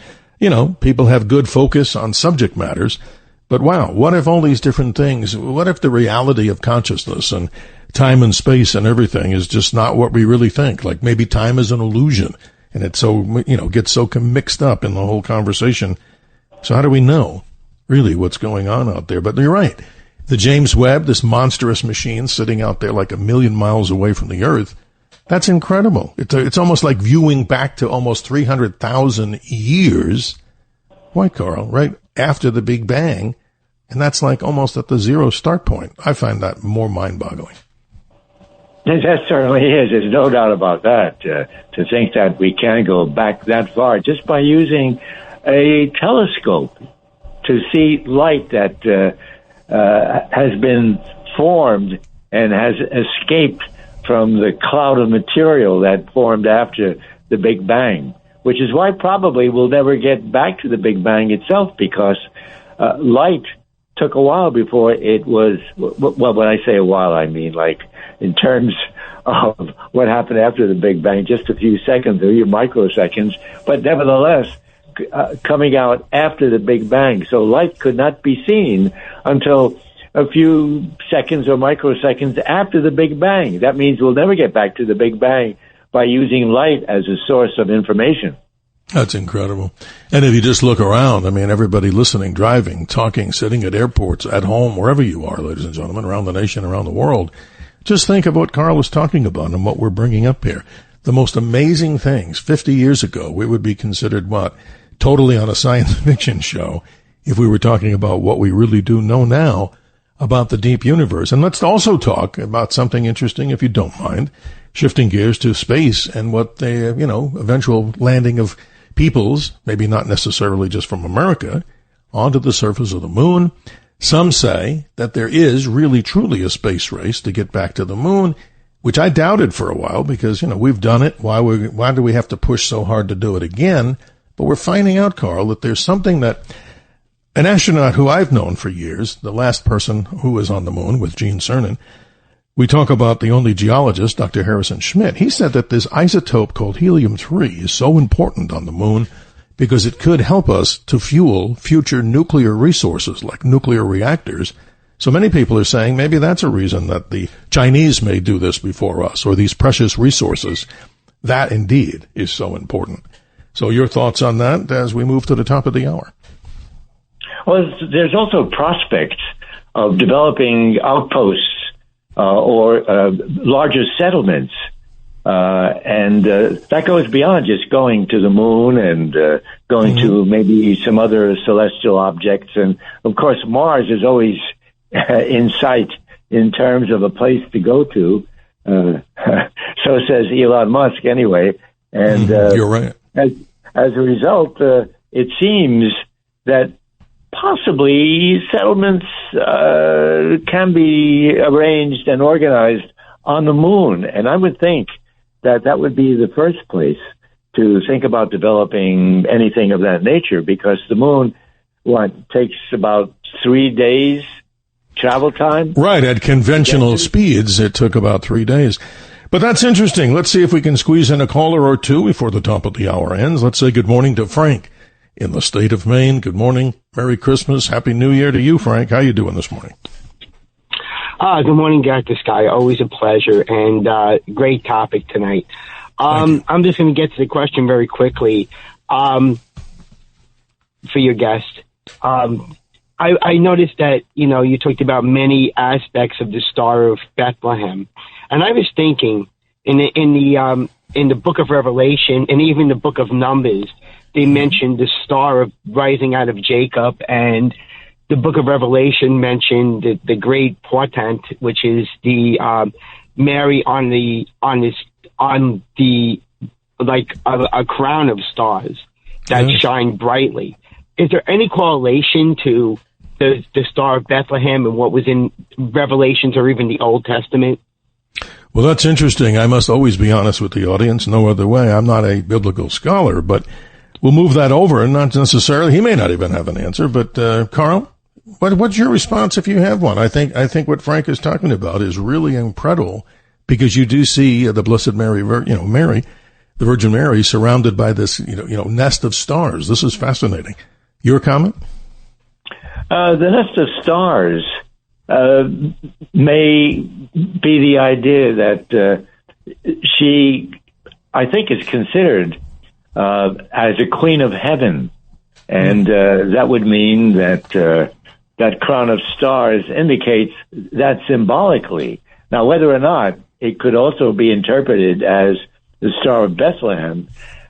people have good focus on subject matters. But wow, what if all these different things, what if the reality of consciousness and time and space and everything is just not what we really think? Like maybe time is an illusion and it's so, gets so mixed up in the whole conversation. So how do we know really what's going on out there? But you're right. The James Webb, this monstrous machine sitting out there like 1 million miles away from the Earth, that's incredible. It's almost like viewing back to almost 300,000 years. Why, Carl? Right after the Big Bang. And that's like almost at the zero start point. I find that more mind-boggling. That certainly is. There's no doubt about that. To think that we can go back that far just by using a telescope to see light that has been formed and has escaped from the cloud of material that formed after the Big Bang, which is why probably we'll never get back to the Big Bang itself because light took a while before it was, well, when I say a while, I mean like in terms of what happened after the Big Bang, just a few seconds, a few microseconds, but nevertheless, coming out after the Big Bang. So light could not be seen until a few seconds or microseconds after the Big Bang. That means we'll never get back to the Big Bang by using light as a source of information. That's incredible. And if you just look around, everybody listening, driving, talking, sitting at airports, at home, wherever you are, ladies and gentlemen, around the nation, around the world, just think of what Carl was talking about and what we're bringing up here. The most amazing things. 50 years ago, we would be considered totally on a science fiction show if we were talking about what we really do know now about the deep universe. And let's also talk about something interesting, if you don't mind, shifting gears to space and what the, eventual landing of peoples, maybe not necessarily just from America, onto the surface of the moon. Some say that there is really truly a space race to get back to the moon, which I doubted for a while because, we've done it. Why do we have to push so hard to do it again? But we're finding out, Carl, that there's something that an astronaut who I've known for years, the last person who was on the moon with Gene Cernan, we talk about the only geologist, Dr. Harrison Schmitt. He said that this isotope called helium-3 is so important on the moon because it could help us to fuel future nuclear resources like nuclear reactors. So many people are saying maybe that's a reason that the Chinese may do this before us, or these precious resources. That indeed is so important. So your thoughts on that as we move to the top of the hour? Well, there's also prospects of developing outposts or larger settlements. And that goes beyond just going to the moon and going to maybe some other celestial objects. And, of course, Mars is always in sight in terms of a place to go to. So says Elon Musk anyway. And you're right. As a result, it seems that possibly settlements can be arranged and organized on the moon. And I would think that would be the first place to think about developing anything of that nature, because the moon, takes about 3 days travel time? Right. At conventional speeds, it took about 3 days. But that's interesting. Let's see if we can squeeze in a caller or two before the top of the hour ends. Let's say good morning to Frank in the state of Maine. Good morning. Merry Christmas. Happy New Year to you, Frank. How you doing this morning? Good morning, Dr. Sky. Always a pleasure, and great topic tonight. I'm just going to get to the question very quickly for your guest. I noticed that, you talked about many aspects of the Star of Bethlehem. And I was thinking in the book of Revelation and even the book of Numbers, they mentioned the star of rising out of Jacob and the book of Revelation mentioned the great portent, which is the Mary on the like a crown of stars that shine brightly. Is there any correlation to the Star of Bethlehem and what was in Revelations or even the Old Testament? Well, that's interesting. I must always be honest with the audience. No other way. I'm not a biblical scholar, but we'll move that over, and not necessarily. He may not even have an answer, but Carl, what's your response if you have one? I think what Frank is talking about is really incredible, because you do see the Blessed Mary, Mary, the Virgin Mary, surrounded by this, nest of stars. This is fascinating. Your comment? The nest of stars may be the idea that she, I think, is considered as a queen of heaven, and that would mean that that crown of stars indicates that symbolically. Now, whether or not it could also be interpreted as the Star of Bethlehem,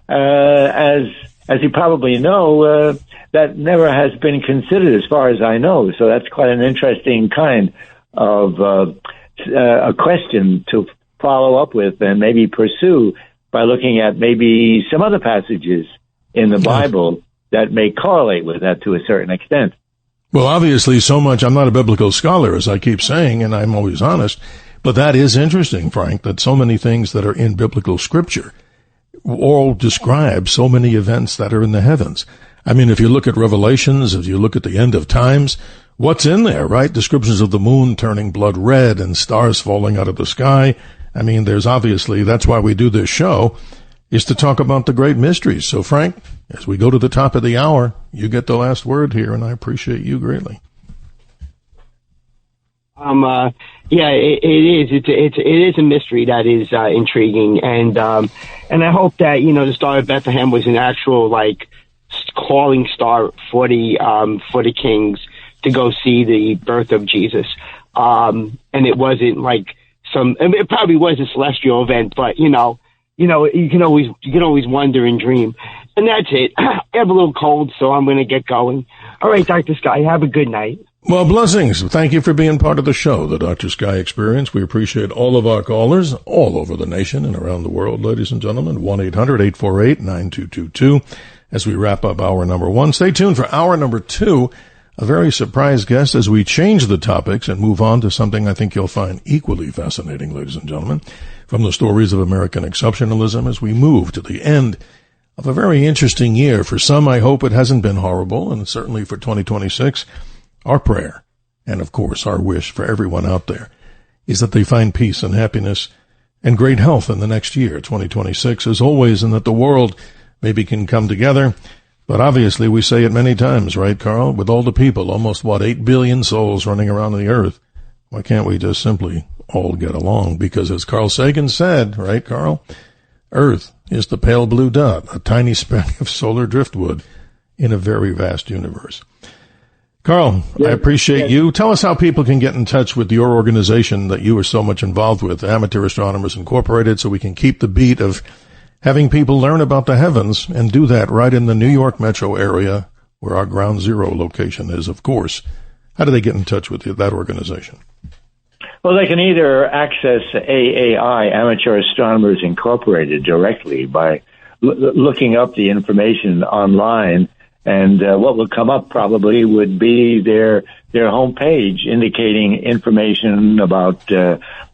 as you probably know, that never has been considered as far as I know. So that's quite an interesting kind of a question to follow up with and maybe pursue by looking at maybe some other passages in the Bible that may correlate with that to a certain extent. Well, obviously so much. I'm not a biblical scholar, as I keep saying, and I'm always honest, but that is interesting, Frank, that so many things that are in biblical scripture all describe so many events that are in the heavens. I mean, if you look at Revelations, if you look at the end of times, what's in there, right? Descriptions of the moon turning blood red and stars falling out of the sky. I mean, there's obviously, that's why we do this show, is to talk about the great mysteries. So, Frank, as we go to the top of the hour, you get the last word here, and I appreciate you greatly. Yeah, it is. It is a mystery that is intriguing, and I hope that the Star of Bethlehem was an actual calling star for the kings to go see the birth of Jesus, and it wasn't it probably was a celestial event, but you can always wonder and dream. And that's it. I have a little cold, so I'm going to get going. All right, Dr. Sky, have a good night. Well, blessings. Thank you for being part of the show, the Dr. Sky Experience. We appreciate all of our callers all over the nation and around the world, ladies and gentlemen. 1-800-848-9222. As we wrap up hour number one, stay tuned for hour number two. A very surprise guest as we change the topics and move on to something I think you'll find equally fascinating, ladies and gentlemen, from the stories of American exceptionalism as we move to the end of a very interesting year. For some, I hope it hasn't been horrible, and certainly for 2026, our prayer, and of course our wish for everyone out there, is that they find peace and happiness and great health in the next year, 2026, as always, and that the world maybe can come together. But obviously, we say it many times, right, Carl? With all the people, almost, 8 billion souls running around the earth, why can't we just simply all get along? Because as Carl Sagan said, right, Carl? Earth is the pale blue dot, a tiny speck of solar driftwood in a very vast universe. Carl, I appreciate you. Tell us how people can get in touch with your organization that you are so much involved with, Amateur Astronomers Incorporated, so we can keep the beat of having people learn about the heavens and do that right in the New York metro area where our ground zero location is, of course. How do they get in touch with that organization? Well, they can either access AAI, Amateur Astronomers Incorporated, directly by looking up the information online, and what will come up probably would be their homepage indicating information about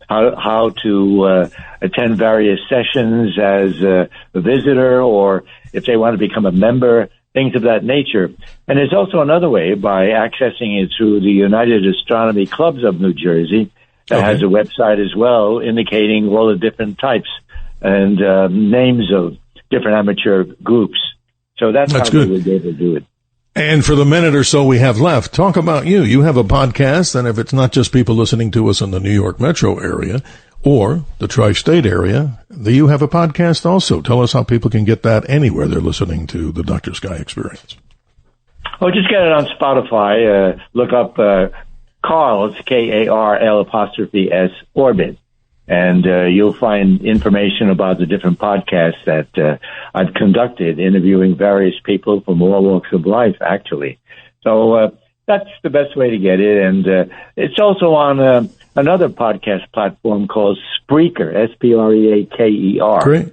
how to attend various sessions as a visitor, or if they want to become a member, things of that nature. And there's also another way by accessing it through the United Astronomy Clubs of New Jersey that has a website as well indicating all the different types and names of different amateur groups. So that's how we would be able to do it. And for the minute or so we have left, talk about you. You have a podcast, and if it's not just people listening to us in the New York metro area or the tri-state area, you have a podcast also. Tell us how people can get that anywhere they're listening to the Dr. Sky Experience. Oh, just get it on Spotify. Look up Carl, it's Karl''S Orbit. And you'll find information about the different podcasts that I've conducted, interviewing various people from all walks of life, actually. So that's the best way to get it. And it's also on another podcast platform called Spreaker, Spreaker. Great.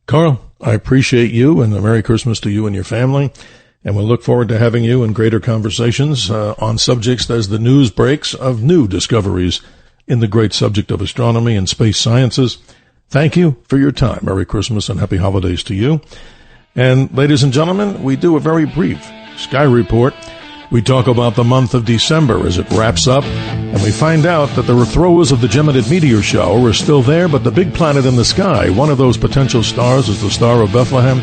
Carl, I appreciate you, and a Merry Christmas to you and your family. And we'll look forward to having you in greater conversations on subjects as the news breaks of new discoveries in the great subject of astronomy and space sciences. Thank you for your time. Merry Christmas and happy holidays to you. And ladies and gentlemen, we do a very brief Sky Report. We talk about the month of December as it wraps up, and we find out that the throes of the Geminid meteor shower are still there, but the big planet in the sky, one of those potential stars, is the Star of Bethlehem.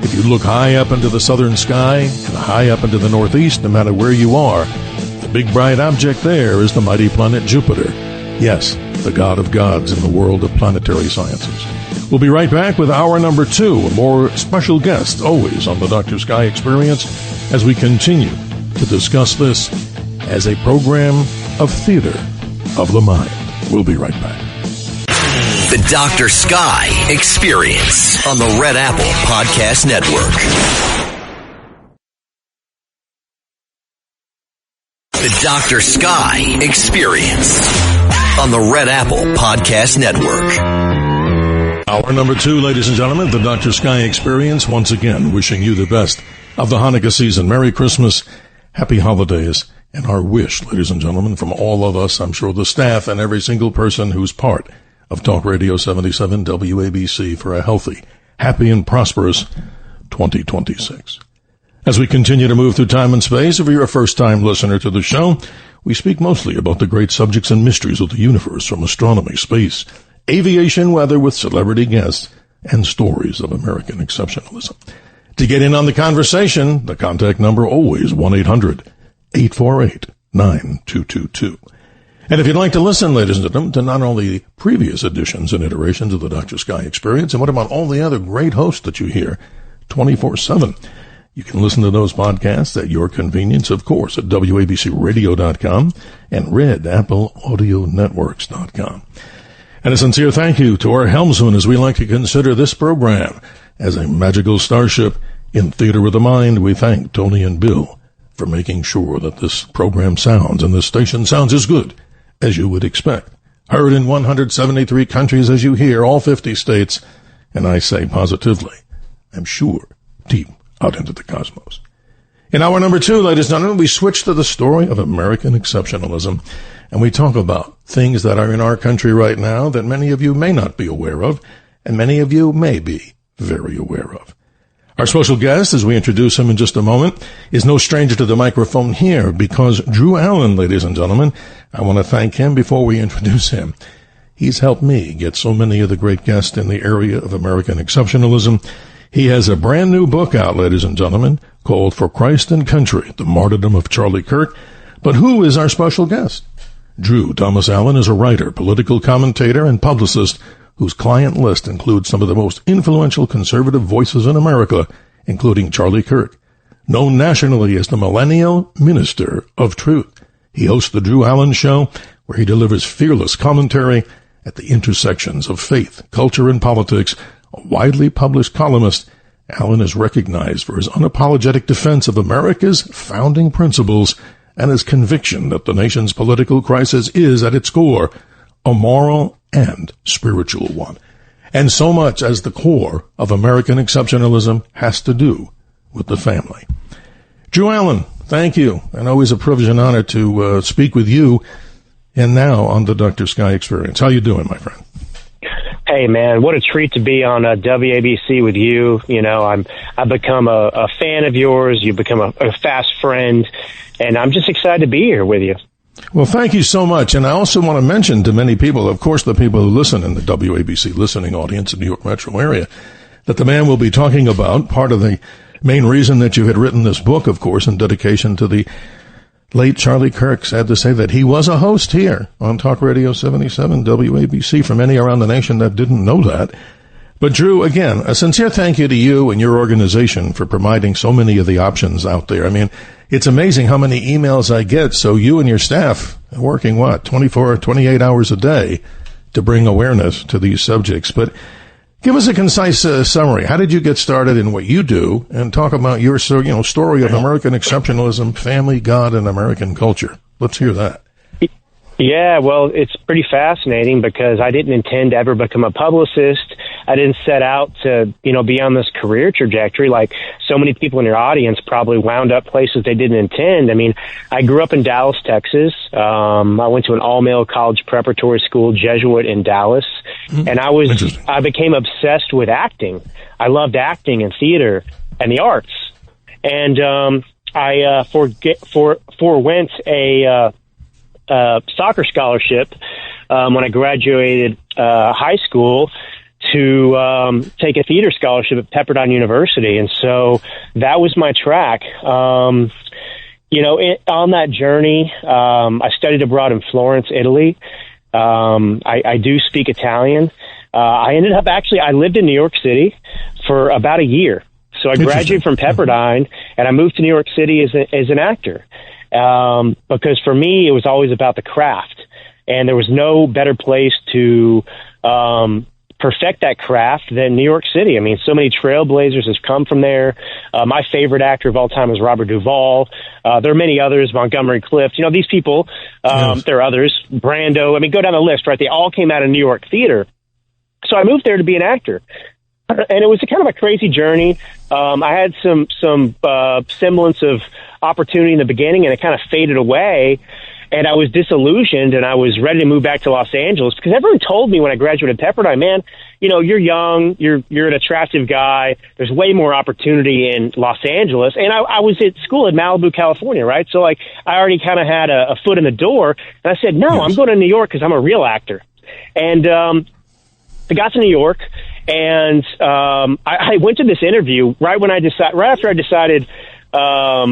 If you look high up into the southern sky and high up into the northeast, no matter where you are, the big bright object there is the mighty planet Jupiter. Yes, the god of gods in the world of planetary sciences. We'll be right back with hour number 2, a more special guest, always on the Dr. Sky Experience, as we continue to discuss this as a program of theater of the mind. We'll be right back. The Dr. Sky Experience on the Red Apple Podcast Network. The Dr. Sky Experience on the Red Apple Podcast Network. Hour number 2, ladies and gentlemen, the Dr. Sky Experience, once again wishing you the best of the Hanukkah season. Merry Christmas, happy holidays, and our wish, ladies and gentlemen, from all of us, I'm sure the staff and every single person who's part of Talk Radio 77 WABC, for a healthy, happy, and prosperous 2026. As we continue to move through time and space, if you're a first-time listener to the show, we speak mostly about the great subjects and mysteries of the universe, from astronomy, space, aviation, weather, with celebrity guests, and stories of American exceptionalism. To get in on the conversation, the contact number always 1-800-848-9222. And if you'd like to listen, ladies and gentlemen, to not only previous editions and iterations of the Dr. Sky Experience, and what about all the other great hosts that you hear 24/7, you can listen to those podcasts at your convenience, of course, at WABCRadio.com and RedAppleAudioNetworks.com. And a sincere thank you to our helmsman, as we like to consider this program as a magical starship in theater of the mind. We thank Tony and Bill for making sure that this program sounds and this station sounds as good as you would expect. Heard in 173 countries, as you hear, all 50 states, and I say positively, I'm sure, deep out into the cosmos. In hour number 2, ladies and gentlemen, we switch to the story of American exceptionalism, and we talk about things that are in our country right now that many of you may not be aware of, and many of you may be very aware of. Our special guest, as we introduce him in just a moment, is no stranger to the microphone here, because Drew Allen, ladies and gentlemen, I want to thank him before we introduce him. He's helped me get so many of the great guests in the area of American exceptionalism. He has a brand new book out, ladies and gentlemen, called For Christ and Country, The Martyrdom of Charlie Kirk. But who is our special guest? Drew Thomas Allen is a writer, political commentator, and publicist whose client list includes some of the most influential conservative voices in America, including Charlie Kirk, known nationally as the Millennial Minister of Truth. He hosts the Drew Allen Show, where he delivers fearless commentary at the intersections of faith, culture, and politics. A widely published columnist, Allen is recognized for his unapologetic defense of America's founding principles and his conviction that the nation's political crisis is, at its core, a moral and spiritual one. And so much as the core of American exceptionalism has to do with the family. Drew Allen, thank you, and always a privilege and honor to speak with you, and now on the Dr. Sky Experience. How you doing, my friend? Hey, man, what a treat to be on WABC with you. You know, I've become a fan of yours. You've become a fast friend, and I'm just excited to be here with you. Well, thank you so much. And I also want to mention to many people, of course, the people who listen in the WABC listening audience in the New York metro area, that the man we'll be talking about, part of the main reason that you had written this book, of course, in dedication to the late Charlie Kirk, sad to say that he was a host here on Talk Radio 77 WABC, for many around the nation that didn't know that. But Drew, again, a sincere thank you to you and your organization for providing so many of the options out there. I mean, it's amazing how many emails I get. So you and your staff are working, 24, 28 hours a day to bring awareness to these subjects. But Give us a concise summary. How did you get started in what you do, and talk about your story of American exceptionalism, family, God, and American culture. Let's hear that. Yeah, well, it's pretty fascinating because I didn't intend to ever become a publicist. I didn't set out to, be on this career trajectory like so many people in your audience probably wound up places they didn't intend. I mean, I grew up in Dallas, Texas. I went to an all-male college preparatory school, Jesuit in Dallas, and I became obsessed with acting. I loved acting and theater and the arts, and I forewent a soccer scholarship when I graduated high school to take a theater scholarship at Pepperdine University. And so that was my track. On that journey, I studied abroad in Florence, Italy. I do speak Italian. I lived in New York City for about a year. So I graduated from Pepperdine and I moved to New York City as an actor. Because for me, it was always about the craft, and there was no better place to perfect that craft than New York City. I mean, so many trailblazers have come from there. My favorite actor of all time is Robert Duvall. There are many others, Montgomery Clift. These people, there are others, Brando. I mean, go down the list, right? They all came out of New York theater. So I moved there to be an actor. And it was kind of a crazy journey. I had some semblance of opportunity in the beginning, and it kind of faded away. And I was disillusioned, and I was ready to move back to Los Angeles because everyone told me when I graduated Pepperdine, man, you're young, you're an attractive guy. There's way more opportunity in Los Angeles. And I was at school in Malibu, California, right? So I already kind of had a foot in the door. And I said, no, I'm going to New York because I'm a real actor. And I got to New York. And I went to this interview right after I decided I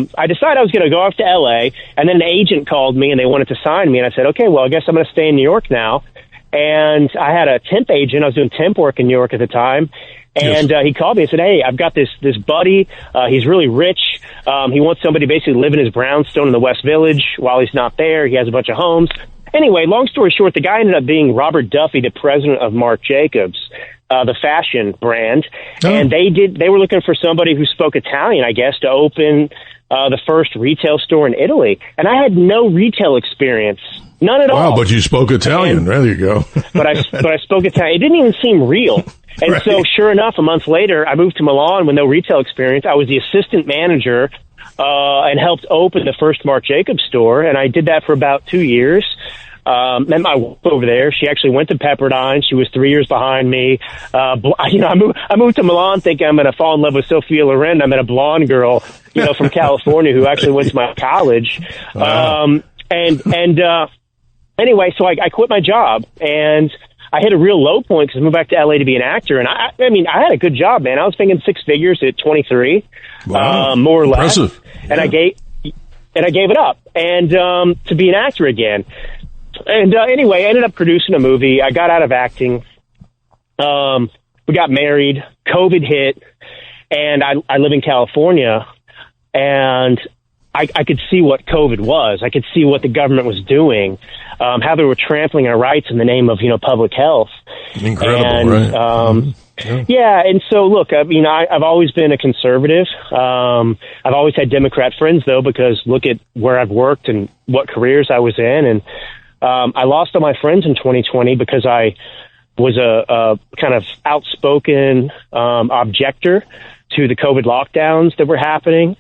was going to go off to L.A., and then an agent called me, and they wanted to sign me, and I said, okay, well, I guess I'm going to stay in New York now. And I had a temp agent. I was doing temp work in New York at the time, and he called me and said, hey, I've got this buddy. He's really rich. He wants somebody to basically live in his brownstone in the West Village while he's not there. He has a bunch of homes. Anyway, long story short, the guy ended up being Robert Duffy, the president of Marc Jacobs, the fashion brand. And they were looking for somebody who spoke Italian, I guess, to open the first retail store in Italy. And I had no retail experience, none at all. Wow, but you spoke Italian. There you go. but I spoke Italian. It didn't even seem real. And so sure enough, a month later, I moved to Milan with no retail experience. I was the assistant manager and helped open the first Marc Jacobs store. And I did that for about 2 years. Met my wife over there. She actually went to Pepperdine. She was 3 years behind me. I moved to Milan thinking I'm going to fall in love with Sophia Loren. I met a blonde girl, from California who actually went to my college. Wow. Anyway, so I quit my job, and I hit a real low point because I moved back to LA to be an actor. And I had a good job, man. I was making six figures at 23, wow. More or less. Impressive. And I gave it up and to be an actor again. And anyway, I ended up producing a movie. I got out of acting. We got married. COVID hit, and I live in California, and I could see what COVID was. I could see what the government was doing, how they were trampling our rights in the name of public health. Incredible, right? Yeah, and so look, I've always been a conservative. I've always had Democrat friends, though, because look at where I've worked and what careers I was in, and I lost all my friends in 2020 because I was a kind of outspoken objector to the COVID lockdowns that were happening.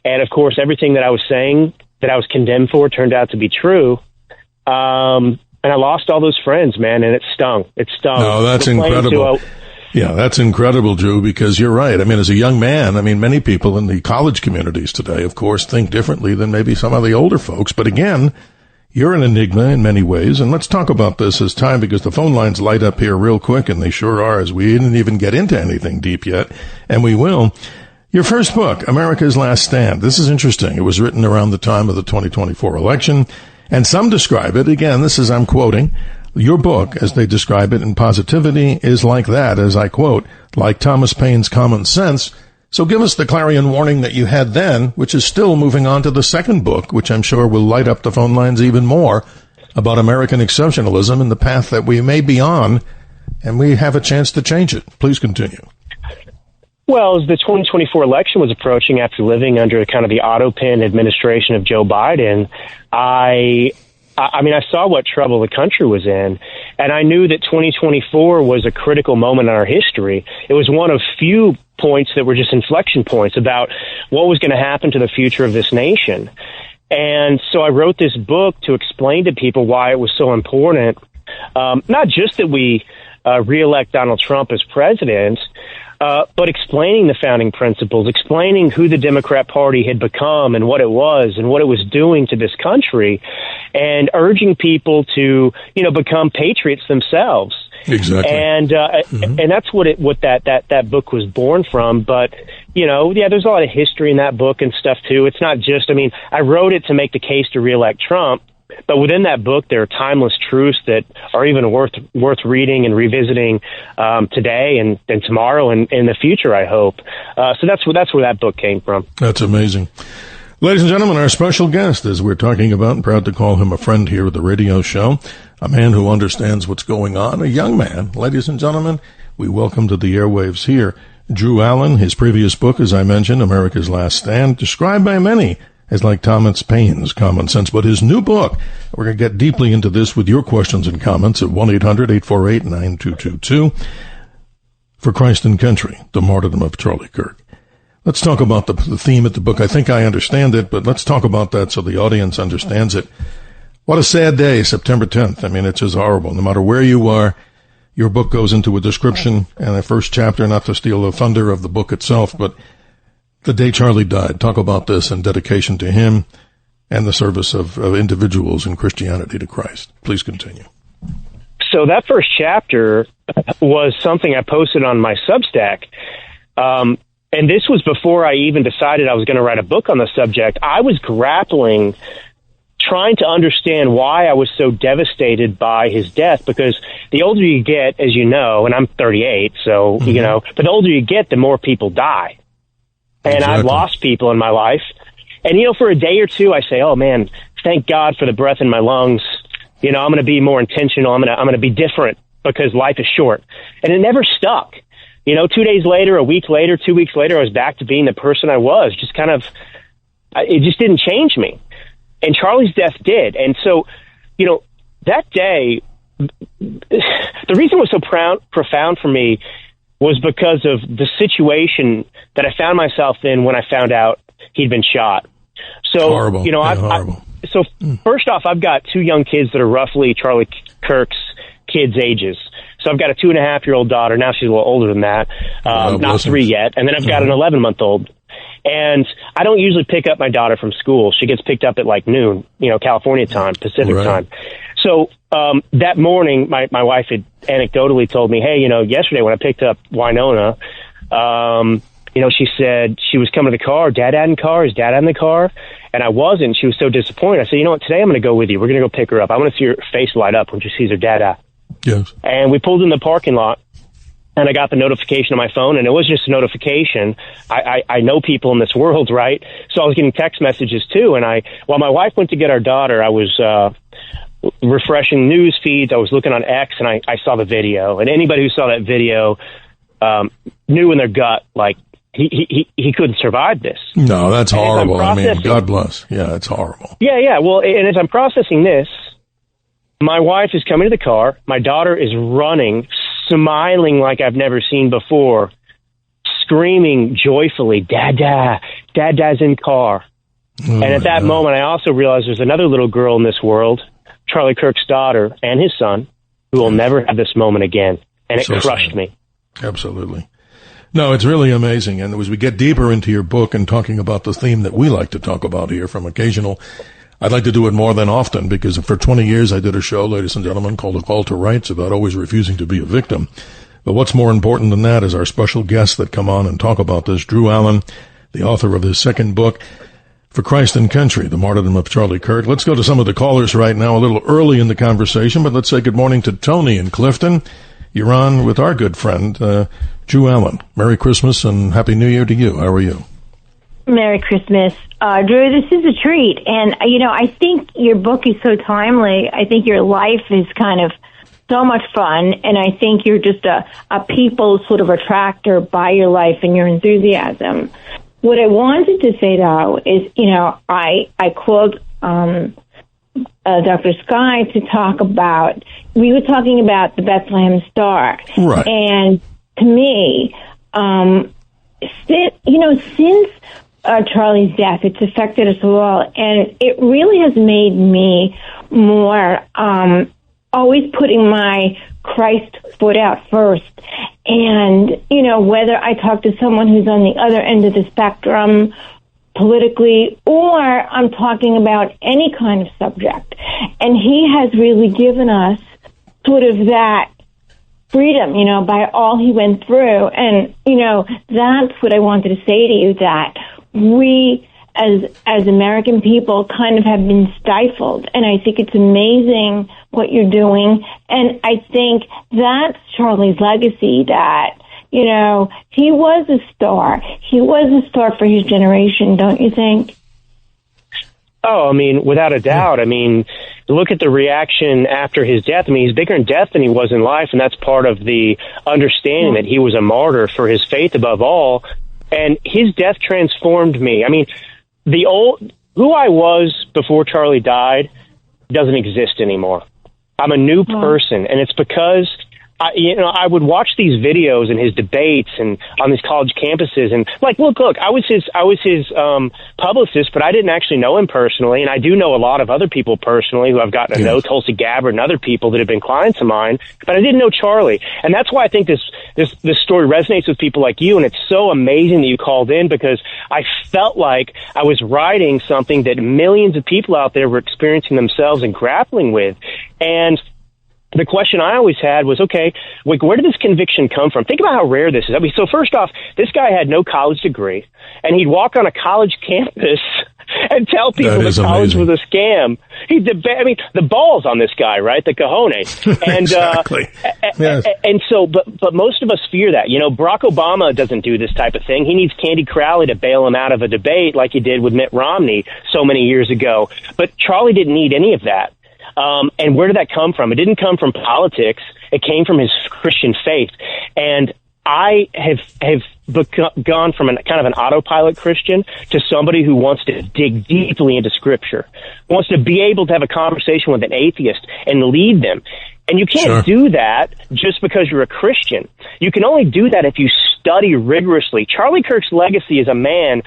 And, of course, everything that I was saying that I was condemned for turned out to be true. And I lost all those friends, man, and it stung. It stung. No, that's incredible. Yeah, that's incredible, Drew, because you're right. I mean, as a young man, many people in the college communities today, of course, think differently than maybe some of the older folks. But again, you're an enigma in many ways, and let's talk about this as time, because the phone lines light up here real quick, and they sure are, as we didn't even get into anything deep yet, and we will. Your first book, America's Last Stand. This is interesting. It was written around the time of the 2024 election, and some describe it, again, I'm quoting, your book, as they describe it in Positivity, is like that, as I quote, like Thomas Paine's Common Sense. So give us the clarion warning that you had then, which is still moving on to the second book, which I'm sure will light up the phone lines even more, about American exceptionalism and the path that we may be on and we have a chance to change it. Please continue. Well, as the 2024 election was approaching, after living under kind of the auto-pin administration of Joe Biden, I saw what trouble the country was in, and I knew that 2024 was a critical moment in our history. It was one of few points that were just inflection points about what was going to happen to the future of this nation. And so I wrote this book to explain to people why it was so important, not just that we reelect Donald Trump as president, but explaining the founding principles, explaining who the Democrat Party had become and what it was doing to this country, and urging people to, become patriots themselves. Exactly. And and that's what that book was born from. But, there's a lot of history in that book and stuff, too. It's not just, I wrote it to make the case to reelect Trump. But within that book, there are timeless truths that are even worth reading and revisiting today and tomorrow and in the future, I hope. So that's where that book came from. That's amazing. Ladies and gentlemen, our special guest, as we're talking about, and proud to call him a friend here at the radio show, a man who understands what's going on, a young man. Ladies and gentlemen, we welcome to the airwaves here Drew Allen. His previous book, as I mentioned, America's Last Stand, described by many as like Thomas Paine's Common Sense. But his new book, we're going to get deeply into this with your questions and comments at 1-800-848-9222. For Christ and Country, The Martyrdom of Charlie Kirk. Let's talk about the theme of the book. I think I understand it, but let's talk about that so the audience understands it. What a sad day, September 10th. It's just horrible. No matter where you are, your book goes into a description and a first chapter, not to steal the thunder of the book itself, but the day Charlie died. Talk about this in dedication to him and the service of individuals in Christianity to Christ. Please continue. So that first chapter was something I posted on my Substack. And this was before I even decided I was going to write a book on the subject. I was grappling, trying to understand why I was so devastated by his death, because the older you get, as you know, and I'm 38, so, but the older you get, the more people die. And exactly. I've lost people in my life. And, for a day or two, I say, oh, man, thank God for the breath in my lungs. I'm going to be more intentional. I'm going to be different because life is short. And it never stuck. 2 days later, a week later, 2 weeks later, I was back to being the person I was. Just kind of, it just didn't change me. And Charlie's death did. And so, that day, the reason it was so profound for me was because of the situation that I found myself in when I found out he'd been shot. So, horrible. Horrible. First off, I've got two young kids that are roughly Charlie Kirk's kids' ages. So I've got a 2.5-year-old daughter. Now she's a little older than that. Not 3 yet. And then I've got an 11-month-old. And I don't usually pick up my daughter from school. She gets picked up at like noon, California time, Pacific time. So that morning, my wife had anecdotally told me, hey, yesterday when I picked up Winona, she said she was coming to the car. Dad in the car? Is Dad in the car? And I wasn't. She was so disappointed. I said, what, today I'm going to go with you. We're going to go pick her up. I want to see her face light up when she sees her dad. Yes. And we pulled in the parking lot, and I got the notification on my phone, and it was just a notification. I know people in this world, right? So I was getting text messages too. And while my wife went to get our daughter, I was refreshing news feeds. I was looking on X, and I saw the video. And anybody who saw that video knew in their gut, like, he couldn't survive this. No, that's horrible. God bless. Yeah, it's horrible. Yeah. Well, and as I'm processing this, my wife is coming to the car. My daughter is running, smiling like I've never seen before, screaming joyfully, Dad's in car. And at that moment, I also realized there's another little girl in this world, Charlie Kirk's daughter and his son, who will never have this moment again. And it crushed me. Absolutely. No, it's really amazing. And as we get deeper into your book and talking about the theme that we like to talk about here from occasional, I'd like to do it more than often, because for 20 years I did a show, ladies and gentlemen, called A Call to Rights, about always refusing to be a victim. But what's more important than that is our special guests that come on and talk about this. Drew Allen, the author of his second book, For Christ and Country, The Martyrdom of Charlie Kirk. Let's go to some of the callers right now, a little early in the conversation, but let's say good morning to Tony in Clifton. You're on with our good friend, Drew Allen. Merry Christmas and Happy New Year to you. How are you? Merry Christmas. Drew, this is a treat. And, I think your book is so timely. I think your life is kind of so much fun, and I think you're just a people sort of attractor by your life and your enthusiasm. What I wanted to say, though, is, I called Dr. Sky to talk about, we were talking about the Bethlehem Star. Right. And to me, since Charlie's death, it's affected us all, and it really has made me more always putting my Christ foot out first. And, whether I talk to someone who's on the other end of the spectrum politically, or I'm talking about any kind of subject. And he has really given us sort of that freedom, by all he went through. And, that's what I wanted to say to you, that we as American people kind of have been stifled. And I think it's amazing what you're doing. And I think that's Charlie's legacy, that, he was a star. He was a star for his generation, don't you think? Oh, without a doubt. Look at the reaction after his death. He's bigger in death than he was in life, and that's part of the understanding that he was a martyr for his faith above all. And his death transformed me. Who I was before Charlie died doesn't exist anymore. I'm a new person, and it's because I would watch these videos and his debates and on these college campuses, and look, I was his publicist, but I didn't actually know him personally, and I do know a lot of other people personally who I've gotten to know, Tulsi Gabbard and other people that have been clients of mine, but I didn't know Charlie, and that's why I think this story resonates with people like you, and it's so amazing that you called in, because I felt like I was writing something that millions of people out there were experiencing themselves and grappling with, and the question I always had was, okay, where did this conviction come from? Think about how rare this is. So first off, this guy had no college degree, and he'd walk on a college campus and tell people that college was a scam. The balls on this guy, right? The cojones. And, exactly. Yes. And so, but most of us fear that. Barack Obama doesn't do this type of thing. He needs Candy Crowley to bail him out of a debate like he did with Mitt Romney so many years ago. But Charlie didn't need any of that. And where did that come from? It didn't come from politics. It came from his Christian faith. And I have gone from kind of an autopilot Christian to somebody who wants to dig deeply into Scripture, wants to be able to have a conversation with an atheist and lead them. And you can't do that just because you're a Christian. You can only do that if you study rigorously. Charlie Kirk's legacy is a man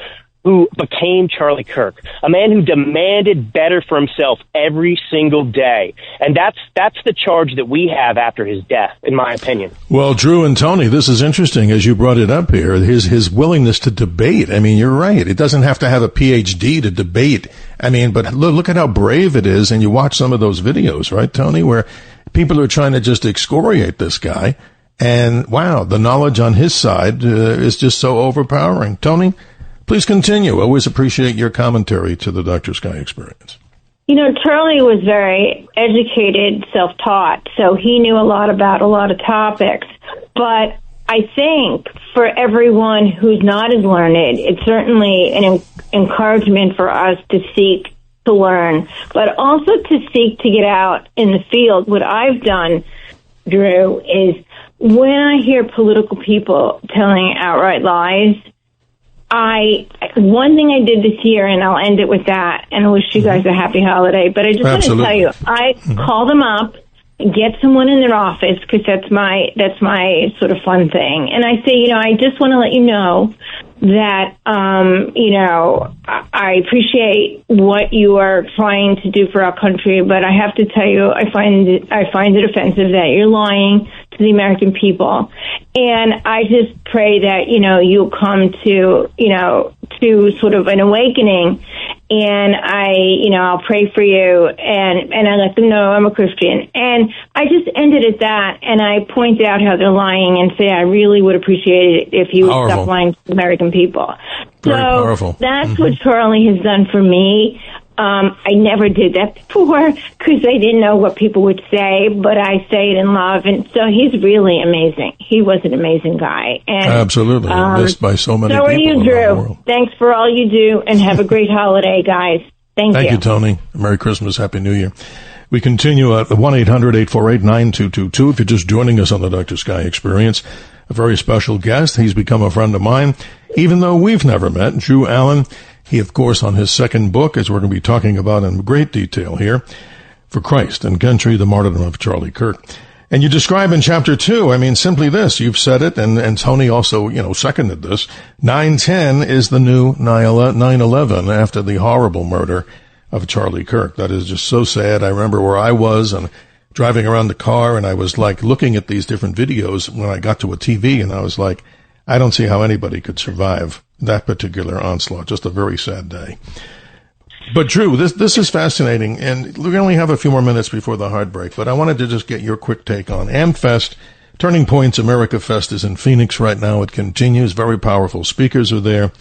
who became Charlie Kirk, a man who demanded better for himself every single day. And that's the charge that we have after his death, in my opinion. Well, Drew and Tony, this is interesting as you brought it up here, his willingness to debate. You're right. It doesn't have to have a PhD to debate. But look at how brave it is. And you watch some of those videos, right, Tony, where people are trying to just excoriate this guy. And wow, the knowledge on his side is just so overpowering. Tony, please continue. Always appreciate your commentary to the Dr. Sky experience. Charlie was very educated, self-taught, so he knew a lot about a lot of topics. But I think for everyone who's not as learned, it's certainly an encouragement for us to seek to learn, but also to seek to get out in the field. What I've done, Drew, is when I hear political people telling outright lies, one thing I did this year, and I'll end it with that, and I wish you guys a happy holiday, but I just want to tell you, I call them up, get someone in their office, because that's my sort of fun thing, and I say, I just want to let you know that, I appreciate what you are trying to do for our country, but I have to tell you, I find it offensive that you're lying to the American people. And I just pray that, you'll come to sort of an awakening. And I'll pray for you, and I let them know I'm a Christian. And I just ended at that, and I point out how they're lying and say I really would appreciate it if you would stop lying to the American people. Very powerful. That's what Charlie has done for me. I never did that before because I didn't know what people would say, but I say it in love, and so he's really amazing. He was an amazing guy. And, absolutely. Missed by so many people. So are you, Drew. Thanks for all you do, and have a great holiday, guys. Thank you. Thank you, Tony. Merry Christmas. Happy New Year. We continue at the 1-800-848-9222. If you're just joining us on the Dr. Sky Experience, a very special guest. He's become a friend of mine, even though we've never met. Drew Allen, he, of course, on his second book, as we're going to be talking about in great detail here, For Christ and Country, the Martyrdom of Charlie Kirk. And you describe in chapter 2, I mean, simply this, you've said it, and Tony also, seconded this. 9/10 is the new 9/11 after the horrible murder of Charlie Kirk. That is just so sad. I remember where I was and driving around the car, and I was like looking at these different videos when I got to a TV, and I was like, I don't see how anybody could survive that particular onslaught. Just a very sad day. But Drew, this is fascinating, and we only have a few more minutes before the hard break, but I wanted to just get your quick take on AmFest. Turning Points America Fest is in Phoenix right now. It continues. Very powerful speakers are there.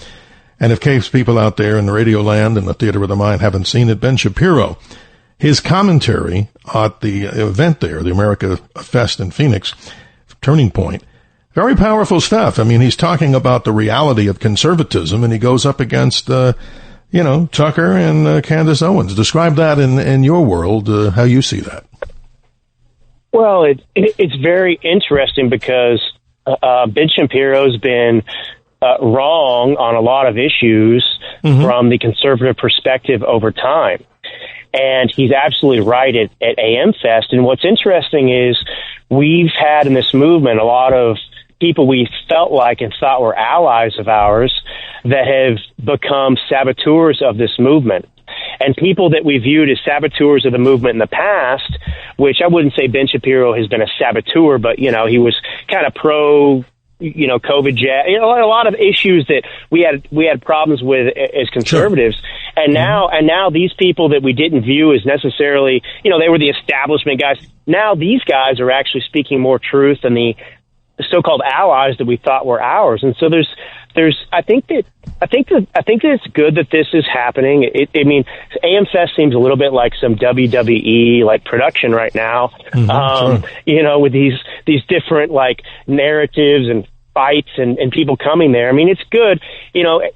And in case people out there in the radio land and the Theater of the Mind haven't seen it, Ben Shapiro, his commentary at the event there, the America Fest in Phoenix, Turning Point, very powerful stuff. I mean, he's talking about the reality of conservatism, and he goes up against, Tucker and Candace Owens. Describe that in your world, how you see that. Well, it's very interesting because Ben Shapiro's been wrong on a lot of issues from the conservative perspective over time. And he's absolutely right at AmFest. And what's interesting is we've had in this movement a lot of people we felt like and thought were allies of ours that have become saboteurs of this movement. And people that we viewed as saboteurs of the movement in the past, which I wouldn't say Ben Shapiro has been a saboteur, but, he was kind of pro, COVID jab, a lot of issues that we had problems with as conservatives. Sure. And now these people that we didn't view as necessarily, they were the establishment guys. Now these guys are actually speaking more truth than the so-called allies that we thought were ours. And so I think that it's good that this is happening. AmFest seems a little bit like some WWE like production right now. Sure. With these different like narratives and fights and people coming there. I mean, it's good.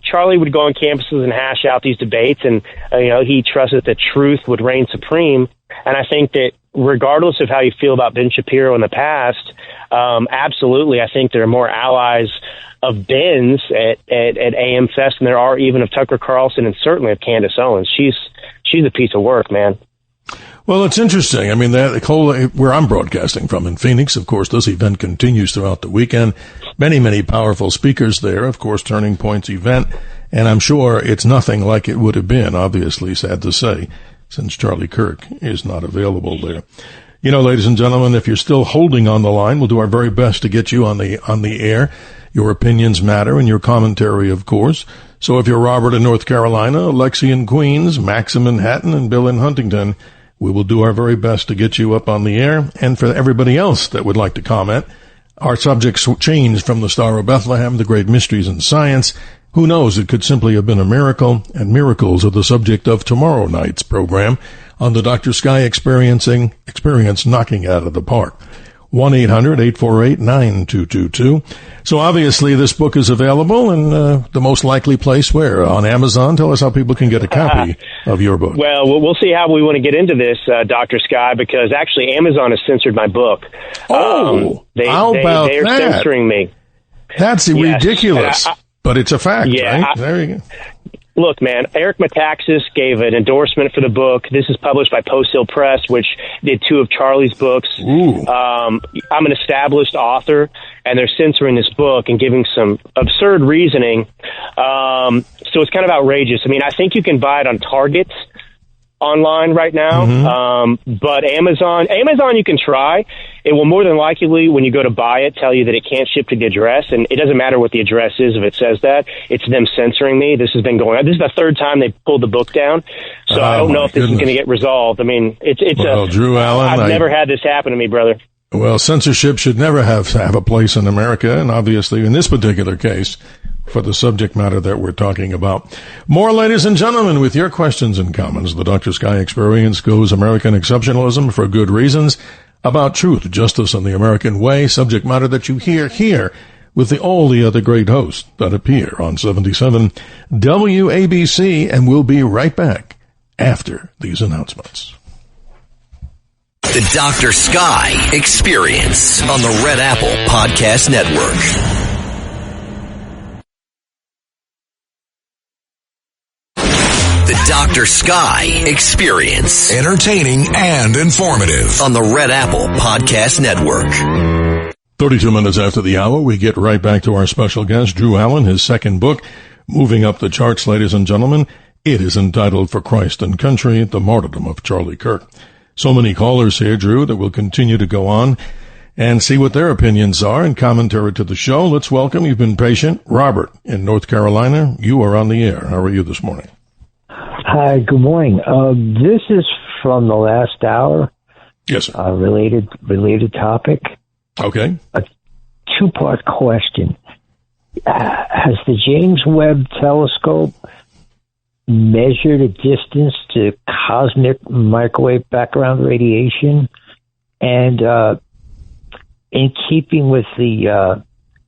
Charlie would go on campuses and hash out these debates, and he trusted that truth would reign supreme. And I think that regardless of how you feel about Ben Shapiro in the past, absolutely, I think there are more allies of Ben's at AmFest than there are even of Tucker Carlson and certainly of Candace Owens. She's a piece of work, man. Well, it's interesting. I mean, where I'm broadcasting from in Phoenix, of course, this event continues throughout the weekend. Many, many powerful speakers there, of course, Turning Point's event. And I'm sure it's nothing like it would have been, obviously, sad to say, since Charlie Kirk is not available there. Ladies and gentlemen, if you're still holding on the line, we'll do our very best to get you on the air. Your opinions matter and your commentary, of course. So if you're Robert in North Carolina, Alexi in Queens, Max in Manhattan, and Bill in Huntington, we will do our very best to get you up on the air. And for everybody else that would like to comment, our subjects changed from the Star of Bethlehem, the great mysteries in science. Who knows? It could simply have been a miracle, and miracles are the subject of tomorrow night's program on the Dr. Sky Experience knocking out of the park. 1-800-848-9222. So obviously this book is available in the most likely place where? On Amazon? Tell us how people can get a copy of your book. Well, we'll see how we want to get into this, Dr. Sky, because actually Amazon has censored my book. How about they are that? Censoring me. That's ridiculous. But it's a fact, right? There you go. Look, man, Eric Metaxas gave an endorsement for the book. This is published by Post Hill Press, which did 2 of Charlie's books. I'm an established author, and they're censoring this book and giving some absurd reasoning. So it's kind of outrageous. I mean, I think you can buy it on Target online right now, but Amazon you can try. It will more than likely, when you go to buy it, tell you that it can't ship to the address, and it doesn't matter what the address is if it says that. It's them censoring me. This has been going on. This is the 3rd time they pulled the book down, so I don't know if this is going to get resolved. I mean, Drew Allen, I've never had this happen to me, brother. Well, censorship should never have a place in America, and obviously in this particular case, for the subject matter that we're talking about. More, ladies and gentlemen, with your questions and comments. The Dr. Sky Experience goes American exceptionalism for good reasons, about truth, justice, and the American way, subject matter that you hear here with all the other great hosts that appear on 77 WABC, and we'll be right back after these announcements. The Dr. Sky Experience on the Red Apple Podcast Network. The Dr. Sky Experience. Entertaining and informative. On the Red Apple Podcast Network. 32 minutes after the hour, we get right back to our special guest, Drew Allen, his second book, moving up the charts, ladies and gentlemen. It is entitled For Christ and Country, The Martyrdom of Charlie Kirk. So many callers here, Drew, that will continue to go on and see what their opinions are and commentary to the show. Let's welcome, you've been patient, Robert in North Carolina. You are on the air. How are you this morning? Hi, good morning. This is from the last hour. Yes, sir. Related topic. Okay. A two-part question. Has the James Webb Telescope measured a distance to cosmic microwave background radiation? And in keeping with the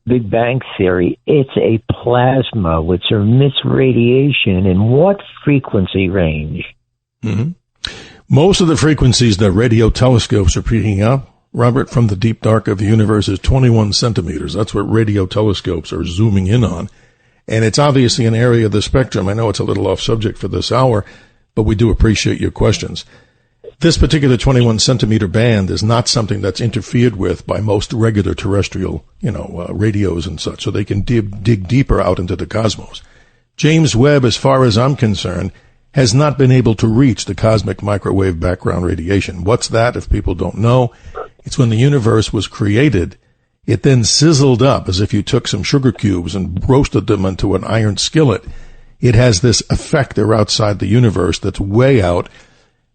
Big Bang Theory, it's a plasma which emits radiation in what frequency range? Mm-hmm. Most of the frequencies that radio telescopes are picking up, Robert, from the deep dark of the universe is 21 centimeters. That's what radio telescopes are zooming in on. And it's obviously an area of the spectrum. I know it's a little off subject for this hour, but we do appreciate your questions. This particular 21 centimeter band is not something that's interfered with by most regular terrestrial, radios and such, so they can dig deeper out into the cosmos. James Webb, as far as I'm concerned, has not been able to reach the cosmic microwave background radiation. What's that, if people don't know? It's when the universe was created, it then sizzled up as if you took some sugar cubes and roasted them into an iron skillet. It has this effector outside the universe that's way out,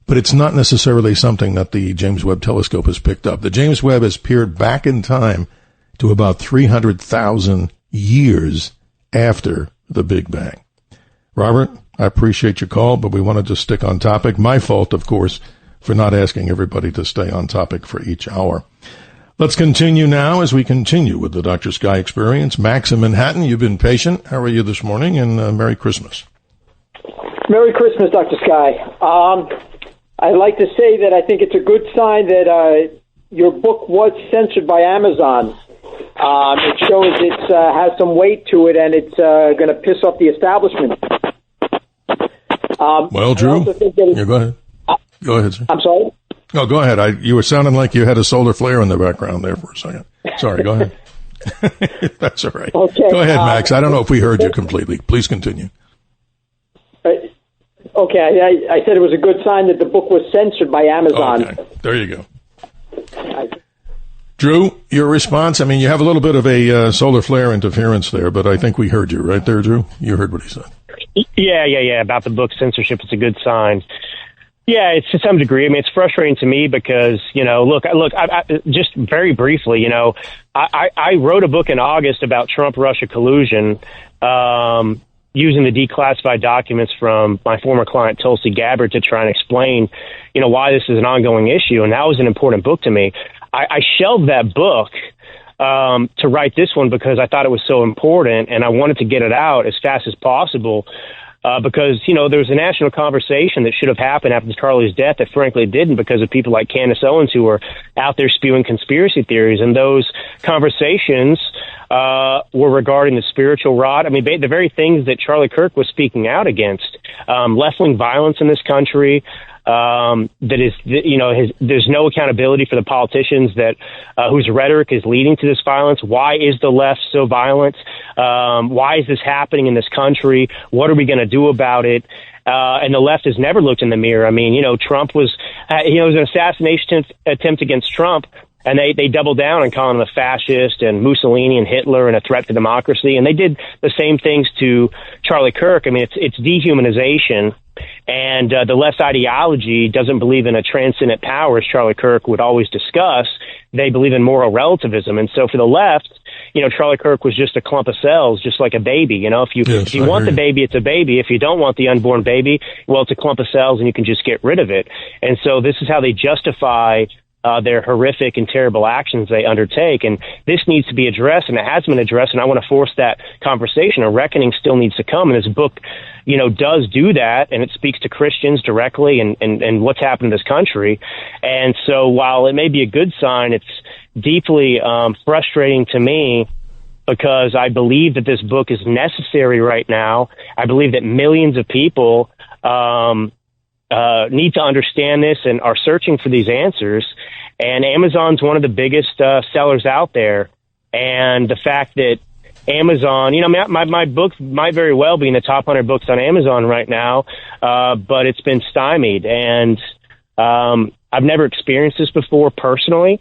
but it's not necessarily something that the James Webb Telescope has picked up. The James Webb has peered back in time to about 300,000 years after the Big Bang. Robert, I appreciate your call, but we wanted to stick on topic. My fault, of course, for not asking everybody to stay on topic for each hour. Let's continue now as we continue with the Dr. Sky Experience. Max in Manhattan, you've been patient. How are you this morning? And Merry Christmas. Merry Christmas, Dr. Sky. I'd like to say that I think it's a good sign that your book was censored by Amazon. It shows it has some weight to it, and it's going to piss off the establishment. Well, Drew, go ahead. Go ahead, sir. I'm sorry? No, go ahead. You were sounding like you had a solar flare in the background there for a second. Sorry, go ahead. That's all right. Okay. Go ahead, Max. I don't know if we heard you completely. Please continue. Okay, I said it was a good sign that the book was censored by Amazon. Okay, there you go. Drew, your response? I mean, you have a little bit of a solar flare interference there, but I think we heard you right there, Drew. You heard what he said. Yeah. About the book censorship, it's a good sign. Yeah, it's to some degree. I mean, it's frustrating to me because, look, I just very briefly, I wrote a book in August about Trump-Russia collusion, using the declassified documents from my former client, Tulsi Gabbard, to try and explain, why this is an ongoing issue. And that was an important book to me. I shelved that book to write this one because I thought it was so important, and I wanted to get it out as fast as possible. Because, there was a national conversation that should have happened after Charlie's death that frankly didn't because of people like Candace Owens who were out there spewing conspiracy theories. And those conversations were regarding the spiritual rot. I mean, the very things that Charlie Kirk was speaking out against, left-wing violence in this country, there's no accountability for the politicians that whose rhetoric is leading to this violence. Why is the left so violent? Why is this happening in this country? What are we going to do about it? And the left has never looked in the mirror. I mean, Trump was, it was an assassination attempt against Trump. And they doubled down on calling him a fascist and Mussolini and Hitler and a threat to democracy. And they did the same things to Charlie Kirk. I mean, it's dehumanization. And the left's ideology doesn't believe in a transcendent power, as Charlie Kirk would always discuss. They believe in moral relativism. And so for the left, Charlie Kirk was just a clump of cells, just like a baby. If you want the baby, it's a baby. If you don't want the unborn baby, well, it's a clump of cells and you can just get rid of it. And so this is how they justify their horrific and terrible actions they undertake. And this needs to be addressed, and it has been addressed, and I want to force that conversation. A reckoning still needs to come, and this book, does do that, and it speaks to Christians directly and what's happened in this country. And so while it may be a good sign, it's deeply frustrating to me, because I believe that this book is necessary right now. I believe that millions of people need to understand this and are searching for these answers. And Amazon's one of the biggest sellers out there. And the fact that Amazon, my book might very well be in the top 100 books on Amazon right now, but it's been stymied. And I've never experienced this before personally.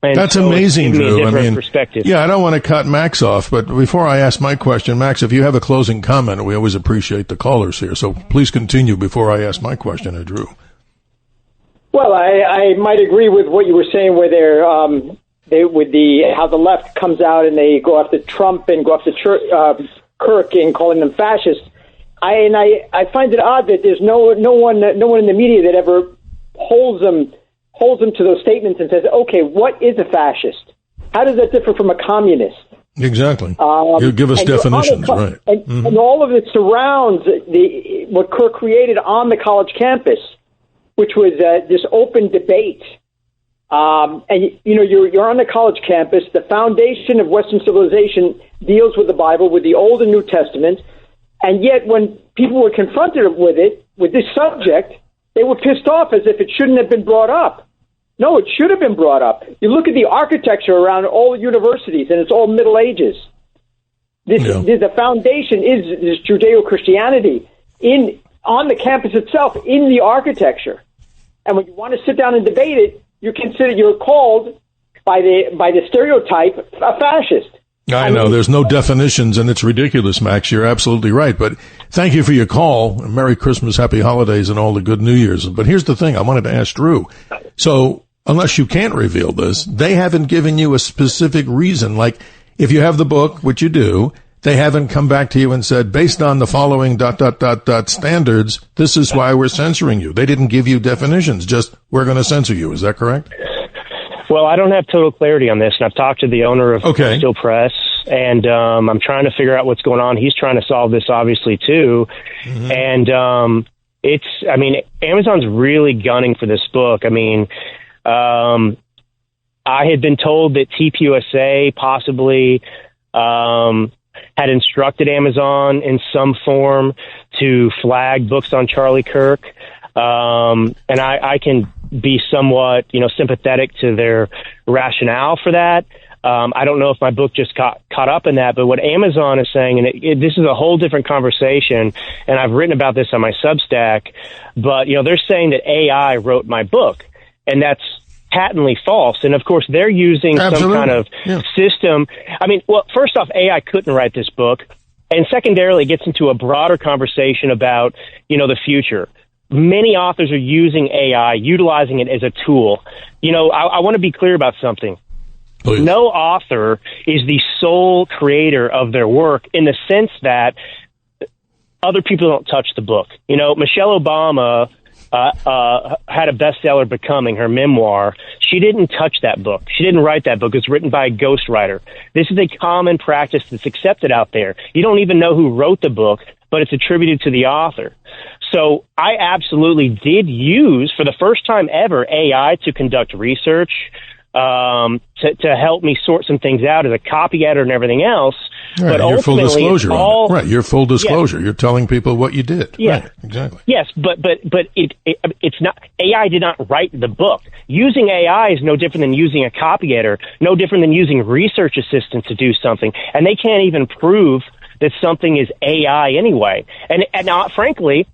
And that's so amazing, Drew. Perspective. Yeah, I don't want to cut Max off, but before I ask my question, Max, if you have a closing comment, we always appreciate the callers here. So please continue before I ask my question of Drew. Well, I might agree with what you were saying, where how the left comes out and they go after Trump and go after Kirk and calling them fascists. I find it odd that there's no one in the media that ever holds them to those statements and says, okay, what is a fascist? How does that differ from a communist? Exactly. You give us definitions, right? And all of it surrounds what Kirk created on the college campus, which was this open debate. And you're on the college campus. The foundation of Western civilization deals with the Bible, with the Old and New Testament, and yet when people were confronted with this subject, they were pissed off as if it shouldn't have been brought up. No, it should have been brought up. You look at the architecture around all universities, and it's all Middle Ages. The foundation is this Judeo-Christianity on the campus itself, in the architecture. And when you want to sit down and debate it, you're called by the stereotype a fascist. I know there's no definitions, and it's ridiculous, Max. You're absolutely right. But thank you for your call. Merry Christmas, Happy Holidays, and all the good New Year's. But here's the thing I wanted to ask Drew. So unless you can't reveal this, they haven't given you a specific reason. Like if you have the book, which you do, they haven't come back to you and said, based on the following ... standards, this is why we're censoring you. They didn't give you definitions, just we're going to censor you. Is that correct? Well, I don't have total clarity on this, and I've talked to the owner of Still Press, and I'm trying to figure out what's going on. He's trying to solve this, obviously, too. Mm-hmm. And Amazon's really gunning for this book. I had been told that TPUSA possibly had instructed Amazon in some form to flag books on Charlie Kirk. And I can be somewhat, sympathetic to their rationale for that. I don't know if my book just caught up in that, but what Amazon is saying, and this is a whole different conversation, and I've written about this on my Substack, but, they're saying that AI wrote my book, and that's patently false. And of course, they're using some kind of system. First off, AI couldn't write this book. And secondarily, it gets into a broader conversation about, the future. Many authors are using AI, utilizing it as a tool. I want to be clear about something. Please. No author is the sole creator of their work in the sense that other people don't touch the book. Michelle Obama had a bestseller, Becoming, her memoir. She didn't touch that book. She didn't write that book. It's written by a ghostwriter. This is a common practice that's accepted out there. You don't even know who wrote the book, but it's attributed to the author. So I absolutely did use, for the first time ever, AI to conduct research, to help me sort some things out as a copy editor and everything else. Right, but your full disclosure on it. Right, your full disclosure. Yeah. You're telling people what you did. Yeah. Right, exactly. Yes, but it's not, AI did not write the book. Using AI is no different than using a copy editor, no different than using research assistants to do something. And they can't even prove that something is AI anyway. And now, frankly,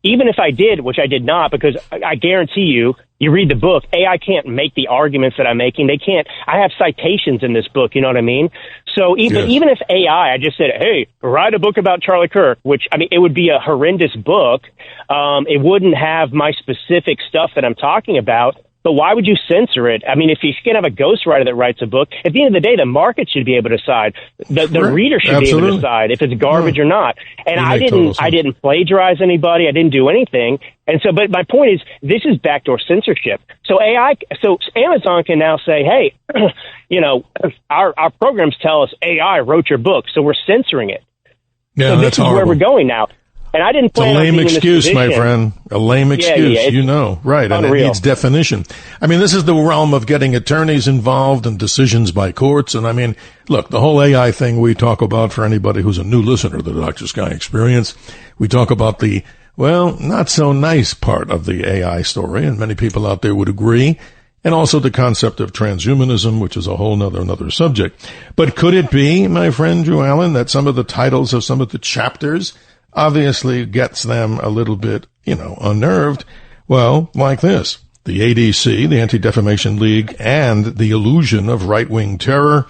even if I did, which I did not, because I guarantee you read the book, AI can't make the arguments that I'm making. They can't. I have citations in this book, you know what I mean? So even if AI, I just said, hey, write a book about Charlie Kirk, which, it would be a horrendous book. It wouldn't have my specific stuff that I'm talking about. But why would you censor it? I mean, if you can have a ghostwriter that writes a book, at the end of the day, the market should be able to decide. The reader should be able to decide if it's garbage or not. And I didn't plagiarize anybody. I didn't do anything. And so, but my point is, this is backdoor censorship. So Amazon can now say, hey, our programs tell us AI wrote your book, so we're censoring it. Yeah, so that's this is where we're going now. And I didn't plan on being in this position. It's a lame excuse, my friend. A lame excuse, right. And it needs definition. I mean, this is the realm of getting attorneys involved and decisions by courts. And I mean, look, the whole AI thing we talk about, for anybody who's a new listener to the Dr. Sky Experience, we talk about the, not so nice part of the AI story, and many people out there would agree. And also the concept of transhumanism, which is a whole another subject. But could it be, my friend Drew Allen, that some of the titles of some of the chapters obviously gets them a little bit, unnerved? Well, like this. The ADC, the Anti-Defamation League, and the illusion of right-wing terror,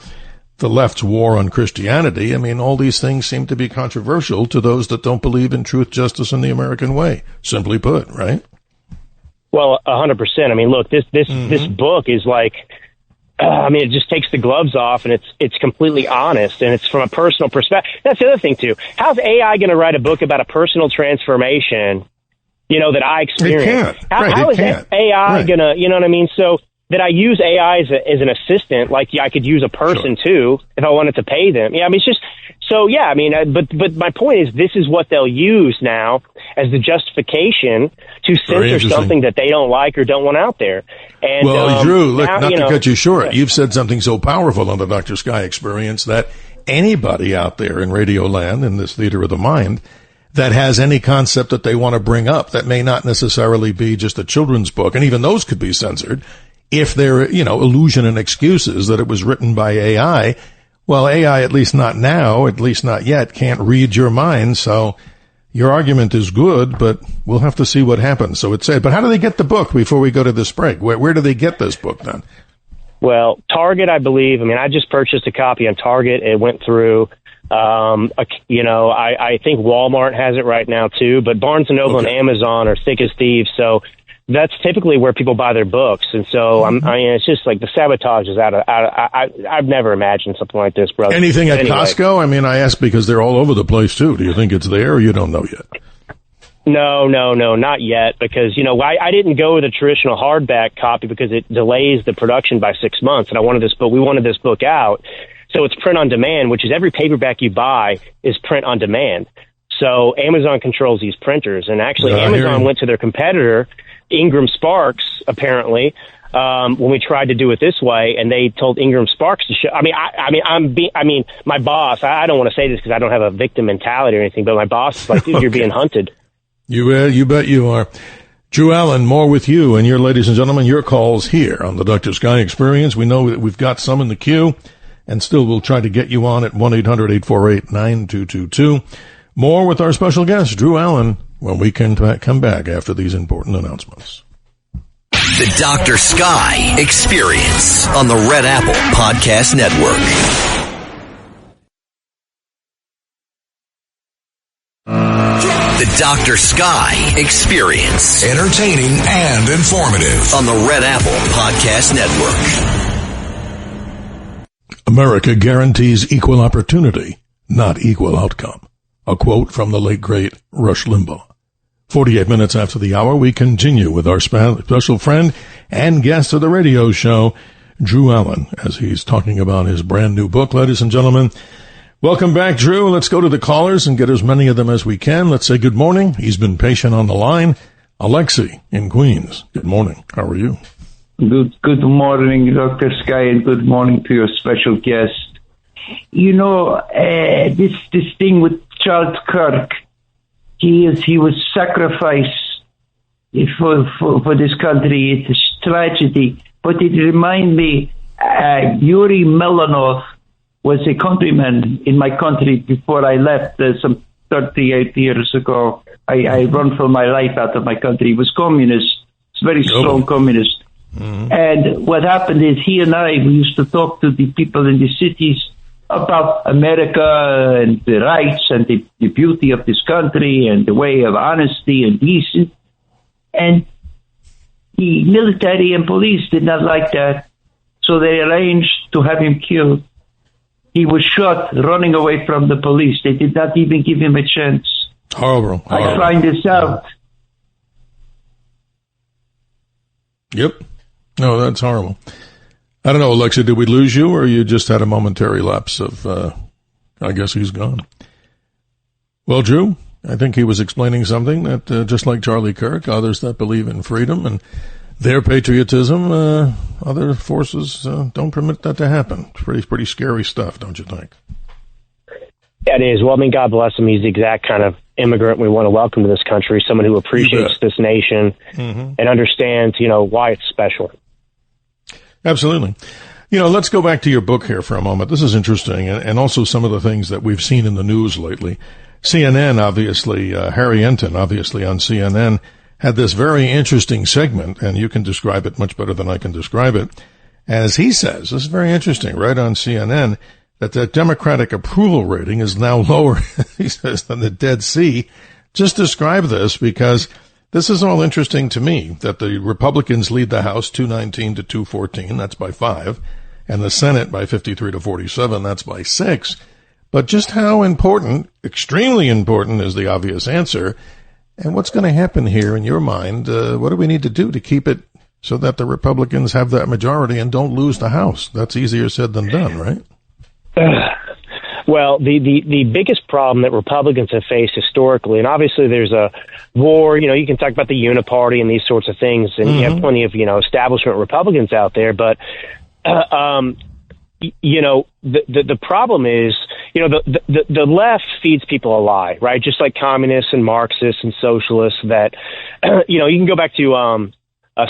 the left's war on Christianity. I mean, all these things seem to be controversial to those that don't believe in truth, justice, and the American way. Simply put, right? Well, 100%. I mean, look, this book is like, it just takes the gloves off, and it's completely honest, and it's from a personal perspective. That's the other thing too. How's AI going to write a book about a personal transformation, that I experienced? How is AI going to, you know what I mean? So that I use AI as an assistant, like I could use a person too if I wanted to pay them. Yeah, I mean, it's just so. Yeah, I mean, but my point is, this is what they'll use now as the justification to censor something that they don't like or don't want out there. And, Drew, look, not to cut you short, you've said something so powerful on the Dr. Sky Experience that anybody out there in Radio Land, in this theater of the mind, that has any concept that they want to bring up that may not necessarily be just a children's book, and even those could be censored, if they're, illusion and excuses that it was written by AI. Well, AI, at least not now, at least not yet, can't read your mind, so your argument is good, but we'll have to see what happens. So it's sad. But how do they get the book before we go to this break? Where do they get this book then? Well, Target, I believe. I mean, I just purchased a copy on Target. It went through, I think Walmart has it right now too, but Barnes & Noble and Amazon are thick as thieves. So that's typically where people buy their books. And so, it's just like the sabotage is I've never imagined something like this, brother. Anything at Costco? I mean, I ask because they're all over the place, too. Do you think it's there or you don't know yet? No, not yet. Because, I didn't go with a traditional hardback copy because it delays the production by 6 months. And we wanted this book out. So it's print on demand, which is every paperback you buy is print on demand. So Amazon controls these printers. And actually, Amazon went to their competitor, Ingram Sparks, apparently, when we tried to do it this way, and they told Ingram Sparks to show. My boss. I don't want to say this because I don't have a victim mentality or anything, but my boss is like, dude, you're being hunted. You bet you are. Drew Allen, more with you and your ladies and gentlemen, your calls here on the Dr. Sky Experience. We know that we've got some in the queue, and still we'll try to get you on at 1-800-848-9222. More with our special guest, Drew Allen, when we can come back after these important announcements. The Dr. Sky Experience on the Red Apple Podcast Network. The Dr. Sky Experience. Entertaining and informative. On the Red Apple Podcast Network. America guarantees equal opportunity, not equal outcome. A quote from the late, great Rush Limbaugh. 48 minutes after the hour, we continue with our special friend and guest of the radio show, Drew Allen, as he's talking about his brand new book. Ladies and gentlemen, welcome back, Drew. Let's go to the callers and get as many of them as we can. Let's say good morning. He's been patient on the line. Alexi in Queens. Good morning. How are you? Good morning, Dr. Sky, and good morning to your special guest. This thing with Charles Kirk, he was sacrificed for this country. It's a tragedy, but it reminds me, Yuri Melanov was a countryman in my country before I left some 38 years ago. I run for my life out of my country. He was communist, very strong communist. Mm-hmm. And what happened is we used to talk to the people in the cities about America and the rights and the beauty of this country and the way of honesty and decent. And The military and police did not like that, so they arranged to have him killed. He was shot running away from the police. They did not even give him a chance. Horrible. I find this out. Yep. No, that's horrible. I don't know, Alexa, did we lose you, or you just had a momentary lapse of, I guess he's gone. Well, Drew, I think he was explaining something that, just like Charlie Kirk, others that believe in freedom and their patriotism, other forces don't permit that to happen. It's pretty scary stuff, don't you think? Yeah, it is. Well, I mean, God bless him. He's the exact kind of immigrant we want to welcome to this country, someone who appreciates this nation and understands, why it's special. Absolutely. Let's go back to your book here for a moment. This is interesting, and also some of the things that we've seen in the news lately. CNN, obviously, Harry Enton, obviously, on CNN, had this very interesting segment, and you can describe it much better than I can describe it. As he says, this is very interesting, right on CNN, that the Democratic approval rating is now lower, he says, than the Dead Sea. Just describe this, because this is all interesting to me, that the Republicans lead the House 219 to 214, that's by 5, and the Senate by 53 to 47, that's by 6. But just how important, extremely important, is the obvious answer. And what's going to happen here in your mind? What do we need to do to keep it so that the Republicans have that majority and don't lose the House? That's easier said than done, right? Well, the biggest problem that Republicans have faced historically, and obviously there's a war, you can talk about the uniparty and these sorts of things, and you have plenty of, establishment Republicans out there, but, the problem is, the left feeds people a lie, right? Just like communists and Marxists and socialists that, you can go back to,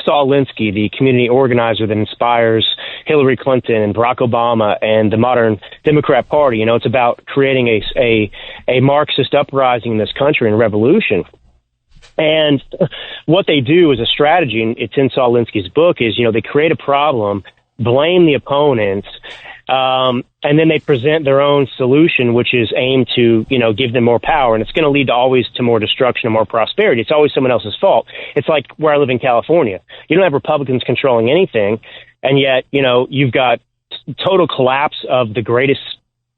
Saul Alinsky, the community organizer that inspires Hillary Clinton and Barack Obama and the modern Democrat Party. It's about creating a Marxist uprising in this country and revolution. And what they do as a strategy, and it's in Saul Alinsky's book, is, they create a problem, blame the opponents, and then they present their own solution, which is aimed to, give them more power. And it's going to lead to always to more destruction and more prosperity. It's always someone else's fault. It's like where I live in California. You don't have Republicans controlling anything. And yet, you've got total collapse of the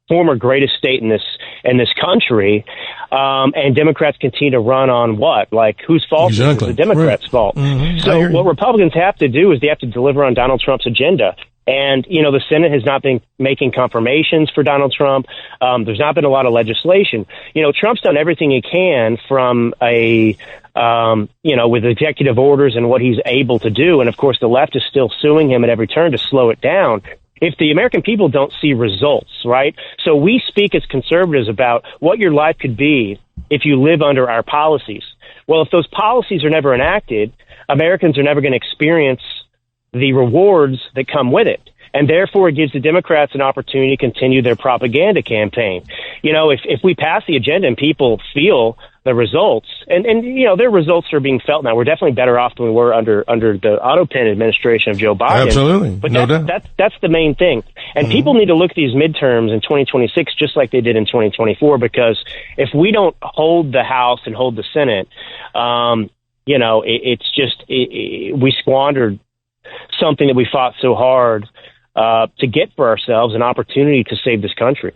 former greatest state in this country. And Democrats continue to run on what? Like, whose fault is it? It's the Democrats' fault. So what Republicans have to do is they have to deliver on Donald Trump's agenda. And, the Senate has not been making confirmations for Donald Trump. There's not been a lot of legislation. Trump's done everything he can from with executive orders and what he's able to do. And, of course, the left is still suing him at every turn to slow it down. If the American people don't see results, right? So we speak as conservatives about what your life could be if you live under our policies. Well, if those policies are never enacted, Americans are never going to experience the rewards that come with it. And therefore, it gives the Democrats an opportunity to continue their propaganda campaign. If we pass the agenda and people feel the results, and their results are being felt now. We're definitely better off than we were under the Autopen administration of Joe Biden. Absolutely. But that's the main thing. And people need to look at these midterms in 2026 just like they did in 2024, because if we don't hold the House and hold the Senate, we squandered something that we fought so hard to get for ourselves, an opportunity to save this country.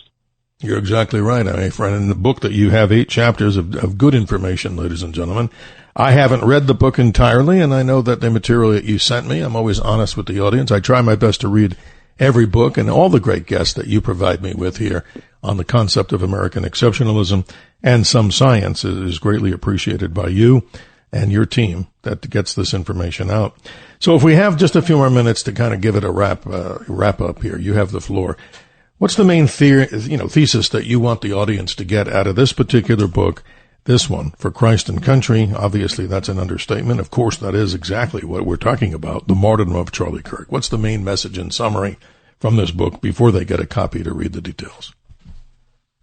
You're exactly right, my friend. In the book that you have 8 chapters of good information, ladies and gentlemen. I haven't read the book entirely, and I know that the material that you sent me, I'm always honest with the audience. I try my best to read every book and all the great guests that you provide me with here on the concept of American exceptionalism and some science is greatly appreciated by you and your team that gets this information out. So if we have just a few more minutes to kind of give it a wrap up here, you have the floor. What's the main thesis that you want the audience to get out of this particular book, this one, For Christ and Country? Obviously, that's an understatement. Of course, that is exactly what we're talking about, the martyrdom of Charlie Kirk. What's the main message in summary from this book before they get a copy to read the details?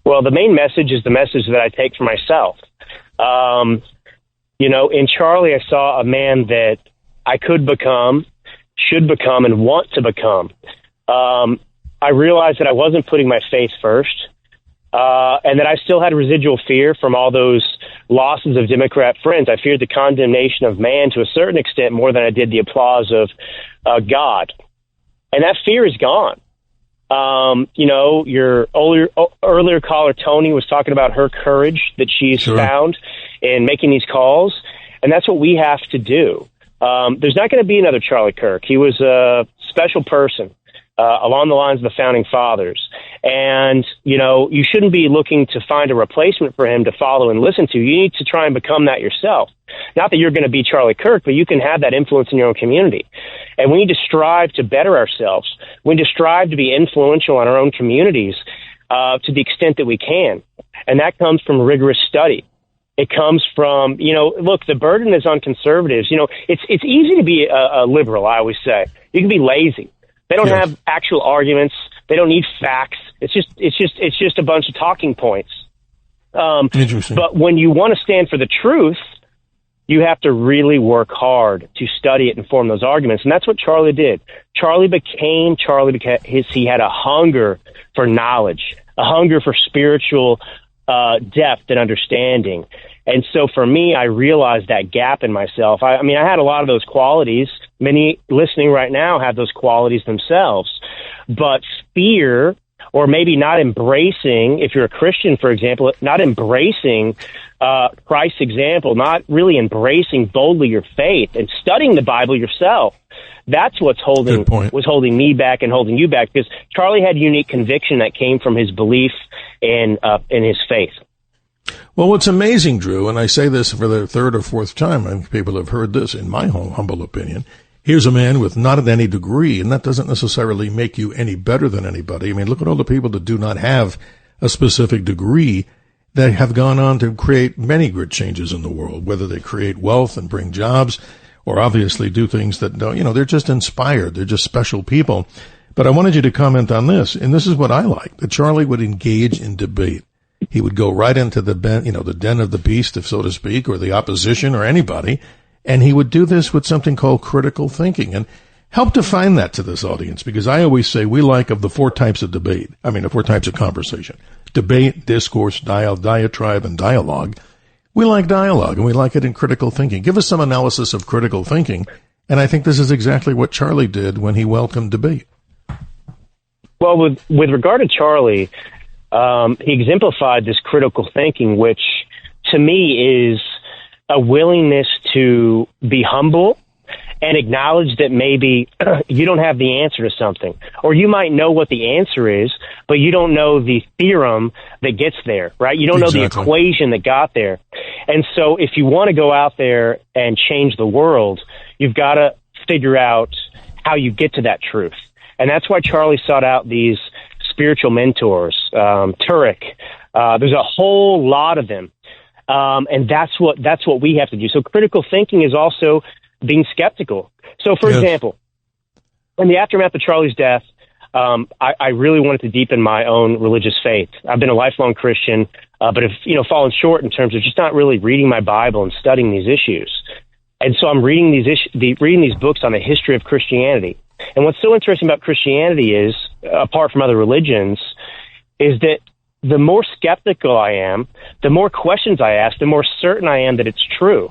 Well, the main message is the message that I take for myself. In Charlie, I saw a man that I could become, should become, and want to become. I realized that I wasn't putting my faith first. and that I still had residual fear from all those losses of Democrat friends. I feared the condemnation of man to a certain extent more than I did the applause of God. And that fear is gone. Your earlier caller, Tony, was talking about her courage that she's found in making these calls. And that's what we have to do. There's not going to be another Charlie Kirk. He was a special person along the lines of the founding fathers. And, you shouldn't be looking to find a replacement for him to follow and listen to. You need to try and become that yourself. Not that you're going to be Charlie Kirk, but you can have that influence in your own community. And we need to strive to better ourselves. We need to strive to be influential in our own communities to the extent that we can. And that comes from rigorous study. It comes from, look, the burden is on conservatives. It's easy to be a liberal, I always say. You can be lazy. They don't have actual arguments. They don't need facts. It's just a bunch of talking points. Interesting. But when you want to stand for the truth, you have to really work hard to study it and form those arguments. And that's what Charlie did. Charlie became he had a hunger for knowledge, a hunger for spiritual depth and understanding. And so for me, I realized that gap in myself. I had a lot of those qualities. Many listening right now have those qualities themselves. But fear, or maybe not embracing, if you're a Christian, for example, not embracing Christ's example, not really embracing boldly your faith and studying the Bible yourself, that's what's was holding me back and holding you back, because Charlie had unique conviction that came from his belief in his faith. Well, what's amazing, Drew, and I say this for the third or fourth time, and people have heard this, in my humble opinion, here's a man with not any degree, and that doesn't necessarily make you any better than anybody. I mean, look at all the people that do not have a specific degree that have gone on to create many great changes in the world, whether they create wealth and bring jobs, or obviously do things that don't, they're just inspired. They're just special people. But I wanted you to comment on this, and this is what I like, that Charlie would engage in debate. He would go right into the den of the beast, if so to speak, or the opposition or anybody, and he would do this with something called critical thinking. And help define that to this audience, because I always say we like of the four types of conversation: debate, discourse, diatribe, and dialogue. We like dialogue, and we like it in critical thinking. Give us some analysis of critical thinking, and I think this is exactly what Charlie did when he welcomed debate. Well, with regard to Charlie, he exemplified this critical thinking, which to me is a willingness to be humble and acknowledge that maybe you don't have the answer to something, or you might know what the answer is, but you don't know the theorem that gets there, right? You don't know the equation that got there. And so if you want to go out there and change the world, you've got to figure out how you get to that truth. And that's why Charlie sought out these spiritual mentors, Turek. There's a whole lot of them. And that's what we have to do. So critical thinking is also being skeptical. So, for example, in the aftermath of Charlie's death, I really wanted to deepen my own religious faith. I've been a lifelong Christian, but have fallen short in terms of just not really reading my Bible and studying these issues. And so I'm reading these books on the history of Christianity. And what's so interesting about Christianity is, apart from other religions, is that the more skeptical I am, the more questions I ask, the more certain I am that it's true.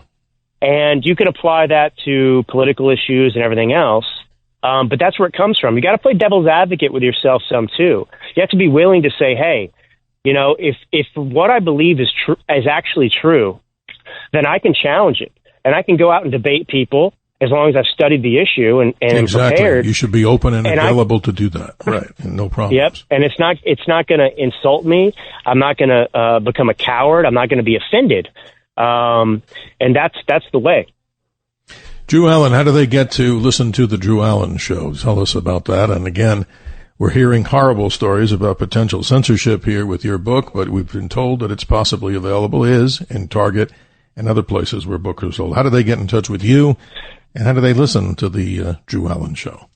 And you can apply that to political issues and everything else, but that's where it comes from. You got to play devil's advocate with yourself some too. You have to be willing to say, hey, if what I believe is actually true, then I can challenge it, and I can go out and debate people as long as I've studied the issue and prepared. You should be open and available to do that, right? No problem. Yep, and it's not going to insult me. I'm not going to become a coward. I'm not going to be offended. And that's the way. Drew Allen, how do they get to listen to the Drew Allen Show? Tell us about that. And again, we're hearing horrible stories about potential censorship here with your book, but we've been told that it's possibly available in Target and other places where books are sold. How do they get in touch with you, and how do they listen to the Drew Allen Show?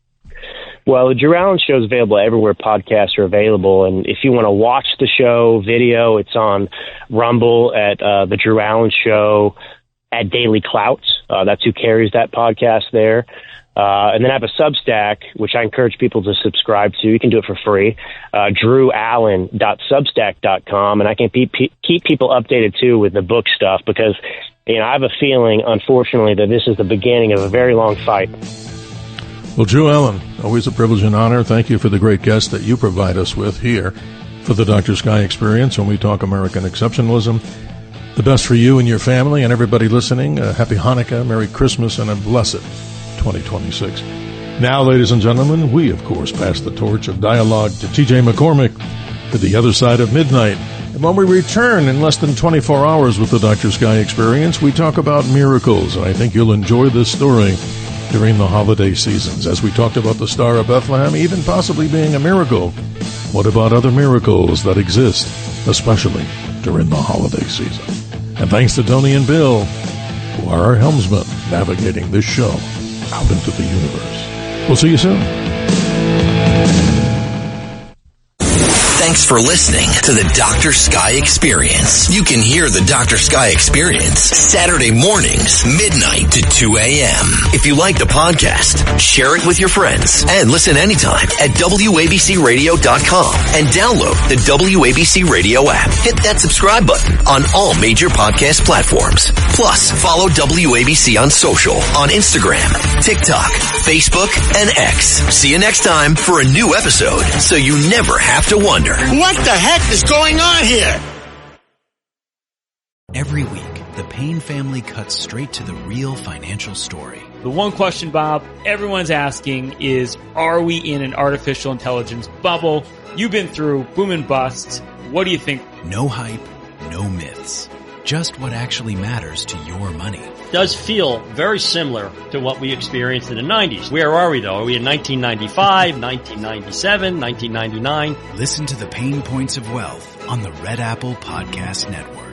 Well, the Drew Allen Show is available everywhere podcasts are available. And if you want to watch the show video, it's on Rumble at the Drew Allen Show at Daily Clout. That's who carries that podcast there. And then I have a Substack, which I encourage people to subscribe to. You can do it for free, drewallen.substack.com. And I can keep people updated, too, with the book stuff because, I have a feeling, unfortunately, that this is the beginning of a very long fight. Well, Drew Allen, always a privilege and honor. Thank you for the great guests that you provide us with here for the Dr. Sky Experience when we talk American exceptionalism. The best for you and your family and everybody listening. Happy Hanukkah, Merry Christmas, and a blessed 2026. Now, ladies and gentlemen, we, of course, pass the torch of dialogue to TJ McCormick to the other side of midnight. And when we return in less than 24 hours with the Dr. Sky Experience, we talk about miracles. And I think you'll enjoy this story during the holiday seasons. As we talked about the Star of Bethlehem, even possibly being a miracle, what about other miracles that exist, especially during the holiday season? And thanks to Tony and Bill, who are our helmsmen navigating this show out into the universe. We'll see you soon. Thanks for listening to the Dr. Sky Experience. You can hear the Dr. Sky Experience Saturday mornings, midnight to 2 a.m. If you like the podcast, share it with your friends and listen anytime at WABCRadio.com and download the WABC Radio app. Hit that subscribe button on all major podcast platforms. Plus, follow WABC on social on Instagram, TikTok, Facebook, and X. See you next time for a new episode so you never have to wonder. What the heck is going on here? Every week, the Payne family cuts straight to the real financial story. The one question, Bob, everyone's asking is, are we in an artificial intelligence bubble? You've been through boom and bust. What do you think? No hype, no myths. Just what actually matters to your money. Does feel very similar to what we experienced in the 90s. Where are we, though? Are we in 1995, 1997, 1999? Listen to the Pain Points of Wealth on the Red Apple Podcast Network.